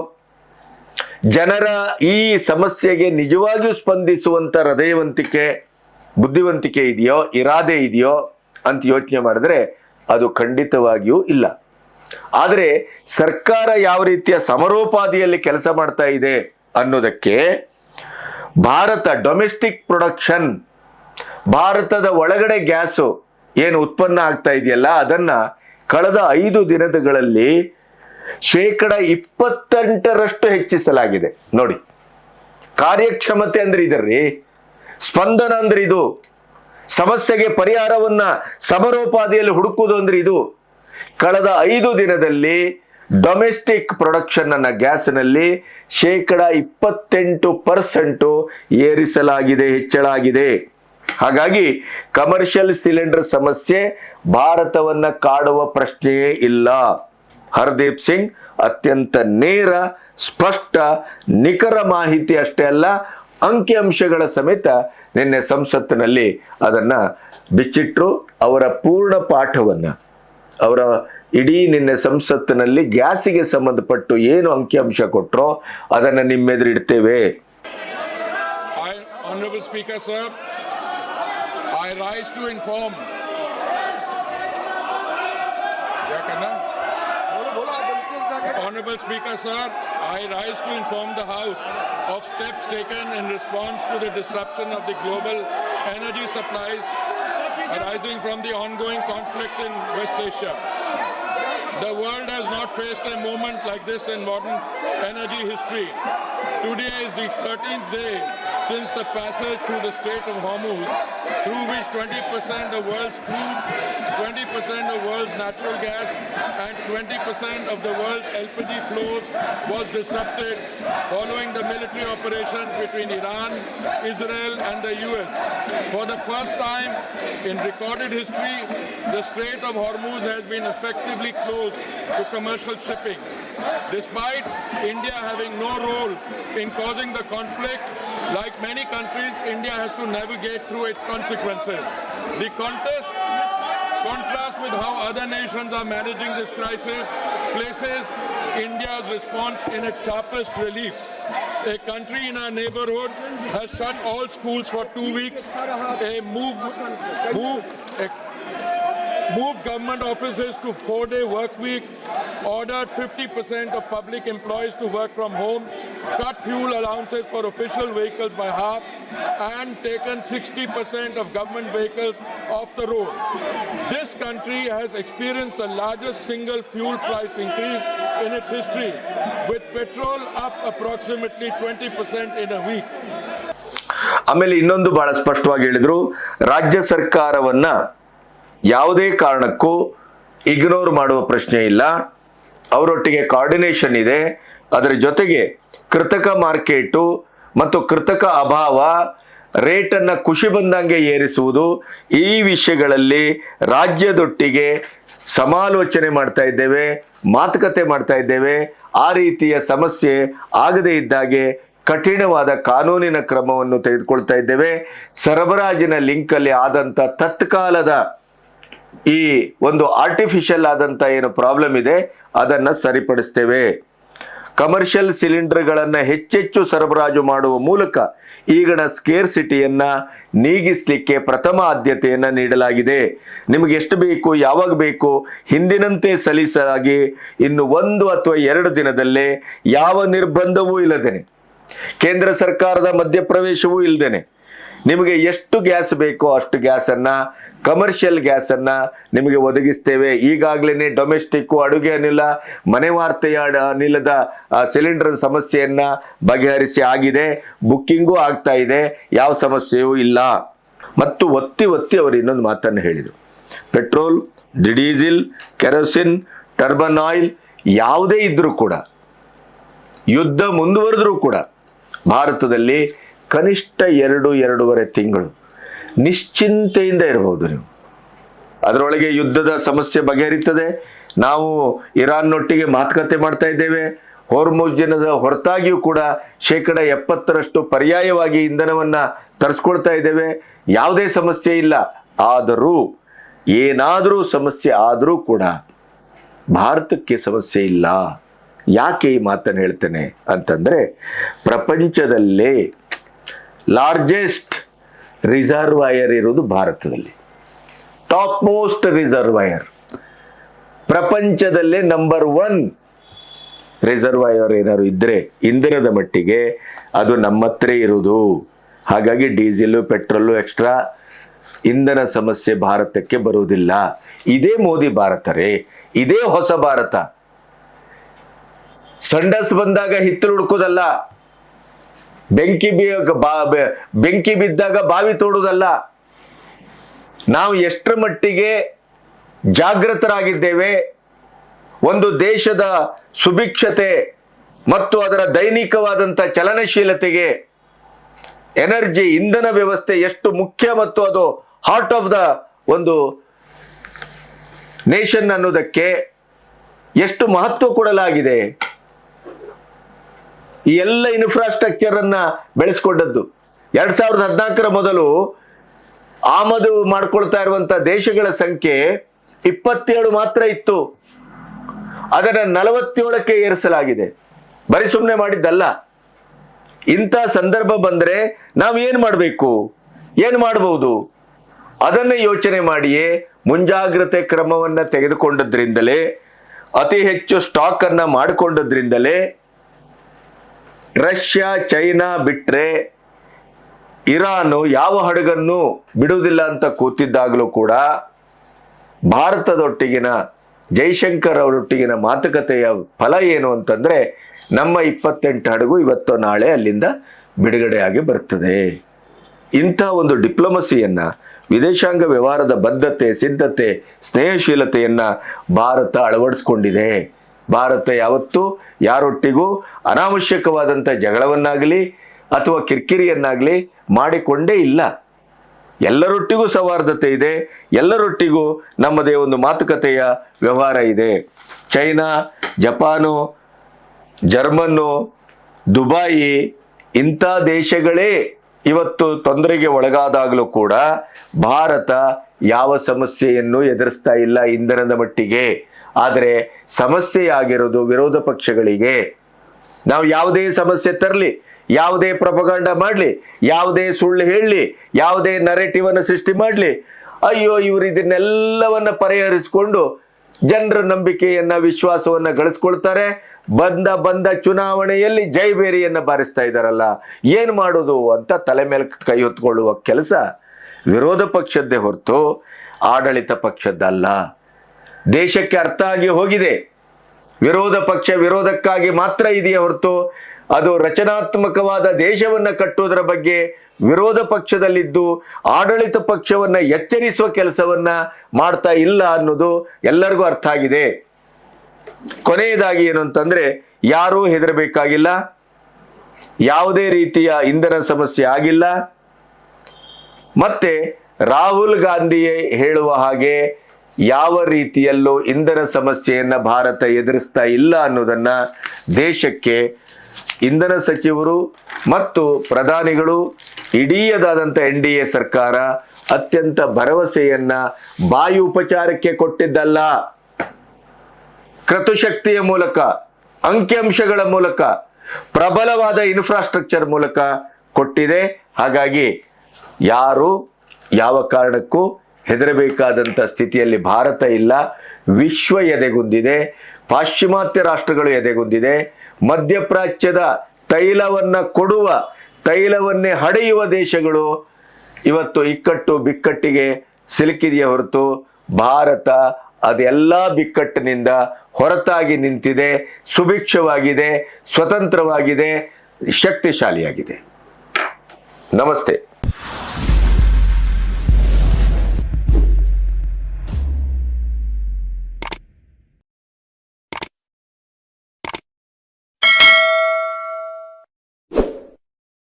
ಜನರ ಈ ಸಮಸ್ಯೆಗೆ ನಿಜವಾಗಿಯೂ ಸ್ಪಂದಿಸುವಂತ ಹೃದಯವಂತಿಕೆ ಬುದ್ಧಿವಂತಿಕೆ ಇದೆಯೋ, ಇರಾದೆ ಇದೆಯೋ ಅಂತ ಯೋಚನೆ ಮಾಡಿದ್ರೆ ಅದು ಖಂಡಿತವಾಗಿಯೂ ಇಲ್ಲ. ಆದರೆ ಸರ್ಕಾರ ಯಾವ ರೀತಿಯ ಸಮರೋಪಾದಿಯಲ್ಲಿ ಕೆಲಸ ಮಾಡ್ತಾ ಇದೆ ಅನ್ನೋದಕ್ಕೆ ಭಾರತ ಡೊಮೆಸ್ಟಿಕ್ ಪ್ರೊಡಕ್ಷನ್, ಭಾರತದ ಒಳಗಡೆ ಗ್ಯಾಸು ಏನು ಉತ್ಪನ್ನ ಆಗ್ತಾ ಇದೆಯಲ್ಲ ಅದನ್ನ ಕಳೆದ 5 ದಿನಗಳಲ್ಲಿ 28% ಹೆಚ್ಚಿಸಲಾಗಿದೆ. ನೋಡಿ, ಕಾರ್ಯಕ್ಷಮತೆ ಅಂದ್ರೆ ಇದರ್ರಿ, ಸ್ಪಂದನ ಅಂದ್ರೆ ಇದು, ಸಮಸ್ಯೆಗೆ ಪರಿಹಾರವನ್ನ ಸಮರೋಪಾದಿಯಲ್ಲಿ ಹುಡುಕುವುದು ಅಂದ್ರೆ ಇದು. ಕಳೆದ 5 ದಿನದಲ್ಲಿ ಡೊಮೆಸ್ಟಿಕ್ ಪ್ರೊಡಕ್ಷನ್ ಅನ್ನ ಗ್ಯಾಸ್ನಲ್ಲಿ 28% ಏರಿಸಲಾಗಿದೆ, ಹೆಚ್ಚಳಾಗಿದೆ. ಹಾಗಾಗಿ ಕಮರ್ಷಿಯಲ್ ಸಿಲಿಂಡರ್ ಸಮಸ್ಯೆ ಭಾರತವನ್ನ ಕಾಡುವ ಪ್ರಶ್ನೆಯೇ ಇಲ್ಲ. ಹರ್ದೀಪ್ ಸಿಂಗ್ ಅತ್ಯಂತ ನೇರ, ಸ್ಪಷ್ಟ, ನಿಖರ ಮಾಹಿತಿ ಅಷ್ಟೇ ಅಲ್ಲ, ಅಂಕಿಅಂಶಗಳ ಸಮೇತ ನಿನ್ನೆ ಸಂಸತ್ತಿನಲ್ಲಿ ಅದನ್ನ ಬಿಚ್ಚಿಟ್ರು. ಅವರ ಪೂರ್ಣ ಪಾಠವನ್ನ, ಅವರ ಇಡೀ ನಿನ್ನೆ ಸಂಸತ್ತಿನಲ್ಲಿ ಗ್ಯಾಸಿಗೆ ಸಂಬಂಧಪಟ್ಟು ಏನು ಅಂಕಿಅಂಶ ಕೊಟ್ಟರೋ ಅದನ್ನ ನಿಮ್ಮೆದುರಿಡ್ತೇವೆ. Honorable Speaker, sir, I rise to inform. Honorable Speaker, sir, I rise to inform the House of steps taken in response to the disruption of the global energy supplies arising from the ongoing conflict in West Asia. The world has not faced a moment like this in modern energy history. Today is the 13th day since the passage through the Strait of Hormuz, through which 20% of world's crude, 20% of world's natural gas, and 20% of the world's LPG flows was disrupted following the military operations between Iran, Israel, and the US. For the first time in recorded history, the Strait of Hormuz has been effectively closed to commercial shipping. Despite India having no role in causing the conflict, like many countries, India has to navigate through its consequences. The contrast with how other nations are managing this crisis places India's response in its sharpest relief. A country in our neighborhood has shut all schools for 2 weeks, moved government offices to 4-day work week, ordered 50% of public employees to work from home, cut fuel allowances for official vehicles by half, and taken 60% of government vehicles off the road. This country has experienced the largest single fuel price increase in its history, with petrol up approximately 20% in a week. ಆಮೇಲೆ ಇನ್ನೊಂದು ಬಹಳ ಸ್ಪಷ್ಟವಾಗಿ ಹೇಳಿದ್ರು, ರಾಜ್ಯ ಸರ್ಕಾರವನ್ನ ಯಾವುದೇ ಕಾರಣಕ್ಕೂ ignore ಮಾಡುವ ಪ್ರಶ್ನೆ ಇಲ್ಲ. ಅವರೊಟ್ಟಿಗೆ ಕೋಆರ್ಡಿನೇಷನ್ ಇದೆ. ಅದರ ಜೊತೆಗೆ ಕೃತಕ ಮಾರ್ಕೆಟು ಮತ್ತು ಕೃತಕ ಅಭಾವ, ರೇಟನ್ನು ಖುಷಿ ಬಂದಂಗೆ ಏರಿಸುವುದು, ಈ ವಿಷಯಗಳಲ್ಲಿ ರಾಜ್ಯದೊಟ್ಟಿಗೆ ಸಮಾಲೋಚನೆ ಮಾಡ್ತಾ ಇದ್ದೇವೆ, ಮಾತುಕತೆ ಮಾಡ್ತಾ ಇದ್ದೇವೆ. ಆ ರೀತಿಯ ಸಮಸ್ಯೆ ಆಗದೇ ಇದ್ದಾಗೆ ಕಠಿಣವಾದ ಕಾನೂನಿನ ಕ್ರಮವನ್ನು ತೆಗೆದುಕೊಳ್ತಾ ಇದ್ದೇವೆ. ಸರಬರಾಜಿನ ಲಿಂಕಲ್ಲಿ ಆದಂಥ ತತ್ಕಾಲದ ಈ ಒಂದು ಆರ್ಟಿಫಿಷಿಯಲ್ ಆದಂಥ ಏನು ಪ್ರಾಬ್ಲಮ್ ಇದೆ ಅದನ್ನು ಸರಿಪಡಿಸ್ತೇವೆ. ಕಮರ್ಷಿಯಲ್ ಸಿಲಿಂಡರ್ಗಳನ್ನು ಹೆಚ್ಚೆಚ್ಚು ಸರಬರಾಜು ಮಾಡುವ ಮೂಲಕ ಈಗಿನ ಸ್ಕೇರ್ಸಿಟಿಯನ್ನ ನೀಗಿಸಲಿಕ್ಕೆ ಪ್ರಥಮ ಆದ್ಯತೆಯನ್ನು ನೀಡಲಾಗಿದೆ. ನಿಮಗೆ ಎಷ್ಟು ಬೇಕು, ಯಾವಾಗ ಬೇಕು, ಹಿಂದಿನಂತೆ ಸಲೀಸಾಗಿ ಇನ್ನು 1 ಅಥವಾ 2 ದಿನದಲ್ಲೇ ಯಾವ ನಿರ್ಬಂಧವೂ ಇಲ್ಲದೇನೆ, ಕೇಂದ್ರ ಸರ್ಕಾರದ ಮಧ್ಯಪ್ರವೇಶವೂ ಇಲ್ಲದೇನೆ ನಿಮಗೆ ಎಷ್ಟು ಗ್ಯಾಸ್ ಬೇಕೋ ಅಷ್ಟು ಗ್ಯಾಸನ್ನ, ಕಮರ್ಷಿಯಲ್ ಗ್ಯಾಸನ್ನ ನಿಮಗೆ ಒದಗಿಸ್ತೇವೆ. ಈಗಾಗಲೇ ಡೊಮೆಸ್ಟಿಕ್ ಅಡುಗೆ ಅನಿಲ, ಮನೆ ವಾರ್ತೆಯ ಅನಿಲದ ಸಿಲಿಂಡರ್ ಸಮಸ್ಯೆಯನ್ನ ಬಗೆಹರಿಸಿ ಆಗಿದೆ, ಬುಕ್ಕಿಂಗೂ ಆಗ್ತಾ ಇದೆ, ಯಾವ ಸಮಸ್ಯೆಯೂ ಇಲ್ಲ. ಮತ್ತು ಒತ್ತಿ ಅವರು ಇನ್ನೊಂದು ಮಾತನ್ನು ಹೇಳಿದರು. Petrol, diesel, kerosene, turban oil ಯಾವುದೇ ಇದ್ರೂ ಕೂಡ, ಯುದ್ಧ ಮುಂದುವರೆದ್ರೂ ಕೂಡ ಭಾರತದಲ್ಲಿ ಕನಿಷ್ಠ 2-2.5 ತಿಂಗಳು ನಿಶ್ಚಿಂತೆಯಿಂದ ಇರಬಹುದು ನೀವು. ಅದರೊಳಗೆ ಯುದ್ಧದ ಸಮಸ್ಯೆ ಬಗೆಹರಿತದೆ. ನಾವು ಇರಾನ್ನೊಟ್ಟಿಗೆ ಮಾತುಕತೆ ಮಾಡ್ತಾ ಇದ್ದೇವೆ. ಹೋರ್ಮುಜ್ಜಿನ ಹೊರತಾಗಿಯೂ ಕೂಡ 70% ಪರ್ಯಾಯವಾಗಿ ಇಂಧನವನ್ನ ತರಿಸ್ಕೊಳ್ತಾ ಇದ್ದೇವೆ. ಯಾವುದೇ ಸಮಸ್ಯೆ ಇಲ್ಲ. ಆದರೂ ಏನಾದರೂ ಸಮಸ್ಯೆ ಆದರೂ ಕೂಡ ಭಾರತಕ್ಕೆ ಸಮಸ್ಯೆ ಇಲ್ಲ. ಯಾಕೆ ಈ ಮಾತನ್ನು ಹೇಳ್ತೇನೆ ಅಂತಂದ್ರೆ, ಪ್ರಪಂಚದಲ್ಲೇ ಲಾರ್ಜೆಸ್ಟ್ ರಿಸರ್ವಾಯರ್ ಇರುವುದು ಭಾರತದಲ್ಲಿ. ಟಾಪ್ ಮೋಸ್ಟ್ ರಿಸರ್ವಾಯರ್, ಪ್ರಪಂಚದಲ್ಲೇ ನಂಬರ್ 1 ರಿಸರ್ವಾಯರ್ ಏನಾದ್ರು ಇದ್ರೆ ಇಂಧನದ ಮಟ್ಟಿಗೆ ಅದು ನಮ್ಮ ಹತ್ರ ಇರುವುದು. ಹಾಗಾಗಿ ಡೀಸೆಲ್, ಪೆಟ್ರೋಲು, ಎಕ್ಸ್ಟ್ರಾ ಇಂಧನ ಸಮಸ್ಯೆ ಭಾರತಕ್ಕೆ ಬರುವುದಿಲ್ಲ. ಇದೇ ಮೋದಿ ಭಾರತ ರೇ, ಇದೇ ಹೊಸ ಭಾರತ. ಸಂಡಸ್ ಬಂದಾಗ ಹಿತ್ತಲು ಹುಡುಕೋದಲ್ಲ, ಬೆಂಕಿ ಬಿದ್ದಾಗ ಬಾವಿ ತೋಡುವುದಲ್ಲ. ನಾವು ಎಷ್ಟರ ಮಟ್ಟಿಗೆ ಜಾಗೃತರಾಗಿದ್ದೇವೆ, ಒಂದು ದೇಶದ ಸುಭಿಕ್ಷತೆ ಮತ್ತು ಅದರ ದೈನಿಕವಾದಂಥ ಚಲನಶೀಲತೆಗೆ ಎನರ್ಜಿ, ಇಂಧನ ವ್ಯವಸ್ಥೆ ಎಷ್ಟು ಮುಖ್ಯ ಮತ್ತು ಅದು ಹಾರ್ಟ್ ಆಫ್ ದ ಒಂದು ನೇಷನ್ ಅನ್ನೋದಕ್ಕೆ ಎಷ್ಟು ಮಹತ್ವ ಕೊಡಲಾಗಿದೆ. ಈ ಎಲ್ಲ ಇನ್ಫ್ರಾಸ್ಟ್ರಕ್ಚರ್ ಅನ್ನ ಬೆಳೆಸ್ಕೊಂಡದ್ದು 2014 ಮೊದಲು ಆಮದು ಮಾಡ್ಕೊಳ್ತಾ ಇರುವಂತ ದೇಶಗಳ ಸಂಖ್ಯೆ 27 ಮಾತ್ರ ಇತ್ತು. ಅದನ್ನ 47ಕ್ಕೆ ಏರಿಸಲಾಗಿದೆ. ಬರೀ ಸುಮ್ಮನೆ ಮಾಡಿದ್ದಲ್ಲ. ಇಂಥ ಸಂದರ್ಭ ಬಂದ್ರೆ ನಾವು ಏನ್ ಮಾಡಬೇಕು, ಏನ್ ಮಾಡಬಹುದು, ಅದನ್ನ ಯೋಚನೆ ಮಾಡಿಯೇ ಮುಂಜಾಗ್ರತೆ ಕ್ರಮವನ್ನ ತೆಗೆದುಕೊಂಡದ್ರಿಂದಲೇ, ಅತಿ ಹೆಚ್ಚು ಸ್ಟಾಕ್ ಅನ್ನ ಮಾಡಿಕೊಂಡದ್ರಿಂದಲೇ ರಷ್ಯಾ, ಚೈನಾ ಬಿಟ್ರೆ ಇರಾನು ಯಾವ ಹಡಗನ್ನು ಬಿಡುವುದಿಲ್ಲ ಅಂತ ಕೂತಿದ್ದಾಗಲೂ ಕೂಡ ಭಾರತದೊಟ್ಟಿಗಿನ ಜೈಶಂಕರ್ ಅವರೊಟ್ಟಿಗಿನ ಮಾತುಕತೆಯ ಫಲ ಏನು ಅಂತಂದ್ರೆ, ನಮ್ಮ 28 ಹಡಗು ಇವತ್ತು ನಾಳೆ ಅಲ್ಲಿಂದ ಬಿಡುಗಡೆಯಾಗಿ ಬರ್ತದೆ. ಇಂಥ ಒಂದು ಡಿಪ್ಲೊಮಸಿಯನ್ನ, ವಿದೇಶಾಂಗ ವ್ಯವಹಾರದ ಬದ್ಧತೆ, ಸಿದ್ಧತೆ, ಸ್ನೇಹಶೀಲತೆಯನ್ನ ಭಾರತ ಅಳವಡಿಸ್ಕೊಂಡಿದೆ. ಭಾರತ ಯಾವತ್ತೂ ಯಾರೊಟ್ಟಿಗೂ ಅನಾವಶ್ಯಕವಾದಂಥ ಜಗಳವನ್ನಾಗಲಿ ಅಥವಾ ಕಿರಿಕಿರಿಯನ್ನಾಗಲಿ ಮಾಡಿಕೊಂಡೇ ಇಲ್ಲ. ಎಲ್ಲರೊಟ್ಟಿಗೂ ಸೌಹಾರ್ದತೆ ಇದೆ, ಎಲ್ಲರೊಟ್ಟಿಗೂ ನಮ್ಮದೇ ಒಂದು ಮಾತುಕತೆಯ ವ್ಯವಹಾರ ಇದೆ. ಚೈನಾ, ಜಪಾನು, ಜರ್ಮನ್ನು, ದುಬಾಯಿ ಇಂಥ ದೇಶಗಳೇ ಇವತ್ತು ತೊಂದರೆಗೆ ಒಳಗಾದಾಗಲೂ ಕೂಡ ಭಾರತ ಯಾವ ಸಮಸ್ಯೆಯನ್ನು ಎದುರಿಸ್ತಾ ಇಲ್ಲ ಇಂಧನದ ಮಟ್ಟಿಗೆ. ಆದರೆ ಸಮಸ್ಯೆ ಆಗಿರೋದು ವಿರೋಧ ಪಕ್ಷಗಳಿಗೆ. ನಾವು ಯಾವುದೇ ಸಮಸ್ಯೆ ತರಲಿ, ಯಾವುದೇ ಪ್ರಪಗಾಂಡ ಮಾಡಲಿ, ಯಾವುದೇ ಸುಳ್ಳು ಹೇಳಲಿ, ಯಾವುದೇ ನರೇಟಿವ್ ಅನ್ನು ಸೃಷ್ಟಿ ಮಾಡಲಿ, ಅಯ್ಯೋ ಇವರು ಇದನ್ನೆಲ್ಲವನ್ನ ಪರಿಹರಿಸಿಕೊಂಡು ಜನರ ನಂಬಿಕೆಯನ್ನ, ವಿಶ್ವಾಸವನ್ನ ಗಳಿಸ್ಕೊಳ್ತಾರೆ. ಬಂದ ಚುನಾವಣೆಯಲ್ಲಿ ಜೈಬೇರಿಯನ್ನ ಬಾರಿಸ್ತಾ ಇದ್ದಾರಲ್ಲ, ಏನ್ ಮಾಡೋದು ಅಂತ ತಲೆ ಮೇಲೆ ಕೈ ಹೊತ್ಕೊಳ್ಳುವ ಕೆಲಸ ವಿರೋಧ ಪಕ್ಷದ್ದೇ ಹೊರತು ಆಡಳಿತ ಪಕ್ಷದ್ದಲ್ಲ. ದೇಶಕ್ಕೆ ಅರ್ಥ ಆಗಿ ಹೋಗಿದೆ, ವಿರೋಧ ಪಕ್ಷ ವಿರೋಧಕ್ಕಾಗಿ ಮಾತ್ರ ಇದೆಯೇ ಹೊರತು ಅದು ರಚನಾತ್ಮಕವಾದ ದೇಶವನ್ನ ಕಟ್ಟುವುದರ ಬಗ್ಗೆ ವಿರೋಧ ಪಕ್ಷದಲ್ಲಿದ್ದು ಆಡಳಿತ ಪಕ್ಷವನ್ನ ಎಚ್ಚರಿಸುವ ಕೆಲಸವನ್ನ ಮಾಡ್ತಾ ಇಲ್ಲ ಅನ್ನೋದು ಎಲ್ಲರಿಗೂ ಅರ್ಥ ಆಗಿದೆ. ಕೊನೆಯದಾಗಿ ಏನು ಅಂತಂದ್ರೆ, ಯಾರೂ ಹೆದರಬೇಕಾಗಿಲ್ಲ, ಯಾವುದೇ ರೀತಿಯ ಇಂಧನ ಸಮಸ್ಯೆ ಆಗಿಲ್ಲ. ಮತ್ತೆ ರಾಹುಲ್ ಗಾಂಧಿ ಹೇಳುವ ಹಾಗೆ ಯಾವ ರೀತಿಯಲ್ಲೂ ಇಂಧನ ಸಮಸ್ಯೆಯನ್ನ ಭಾರತ ಎದುರಿಸ್ತಾ ಇಲ್ಲ ಅನ್ನೋದನ್ನ ದೇಶಕ್ಕೆ ಇಂಧನ ಸಚಿವರು ಮತ್ತು ಪ್ರಧಾನಿಗಳು, ಇಡೀದಾದಂಥ NDA ಸರ್ಕಾರ ಅತ್ಯಂತ ಭರವಸೆಯನ್ನ ಬಾಯಿ ಉಪಚಾರಕ್ಕೆ ಕೊಟ್ಟಿದ್ದಲ್ಲ, ಕ್ರತುಶಕ್ತಿಯ ಮೂಲಕ ಅಂಕಿಅಂಶಗಳ ಮೂಲಕ, ಪ್ರಬಲವಾದ ಇನ್ಫ್ರಾಸ್ಟ್ರಕ್ಚರ್ ಮೂಲಕ ಕೊಟ್ಟಿದೆ. ಹಾಗಾಗಿ ಯಾರು ಯಾವ ಕಾರಣಕ್ಕೂ ಹೆದರಬೇಕಾದಂಥ ಸ್ಥಿತಿಯಲ್ಲಿ ಭಾರತ ಇಲ್ಲ. ವಿಶ್ವ ಎದೆಗುಂದಿದೆ, ಪಾಶ್ಚಿಮಾತ್ಯ ರಾಷ್ಟ್ರಗಳು ಎದೆಗುಂದಿದೆ. ಮಧ್ಯಪ್ರಾಚ್ಯದ ತೈಲವನ್ನ ಕೊಡುವ, ತೈಲವನ್ನೇ ಹಡೆಯುವ ದೇಶಗಳು ಇವತ್ತು ಇಕ್ಕಟ್ಟು ಬಿಕ್ಕಟ್ಟಿಗೆ ಸಿಲುಕಿದೆಯೇ ಹೊರತು ಭಾರತ ಅದೆಲ್ಲ ಬಿಕ್ಕಟ್ಟಿನಿಂದ ಹೊರತಾಗಿ ನಿಂತಿದೆ, ಸುಭಿಕ್ಷವಾಗಿದೆ, ಸ್ವತಂತ್ರವಾಗಿದೆ, ಶಕ್ತಿಶಾಲಿಯಾಗಿದೆ. ನಮಸ್ತೆ.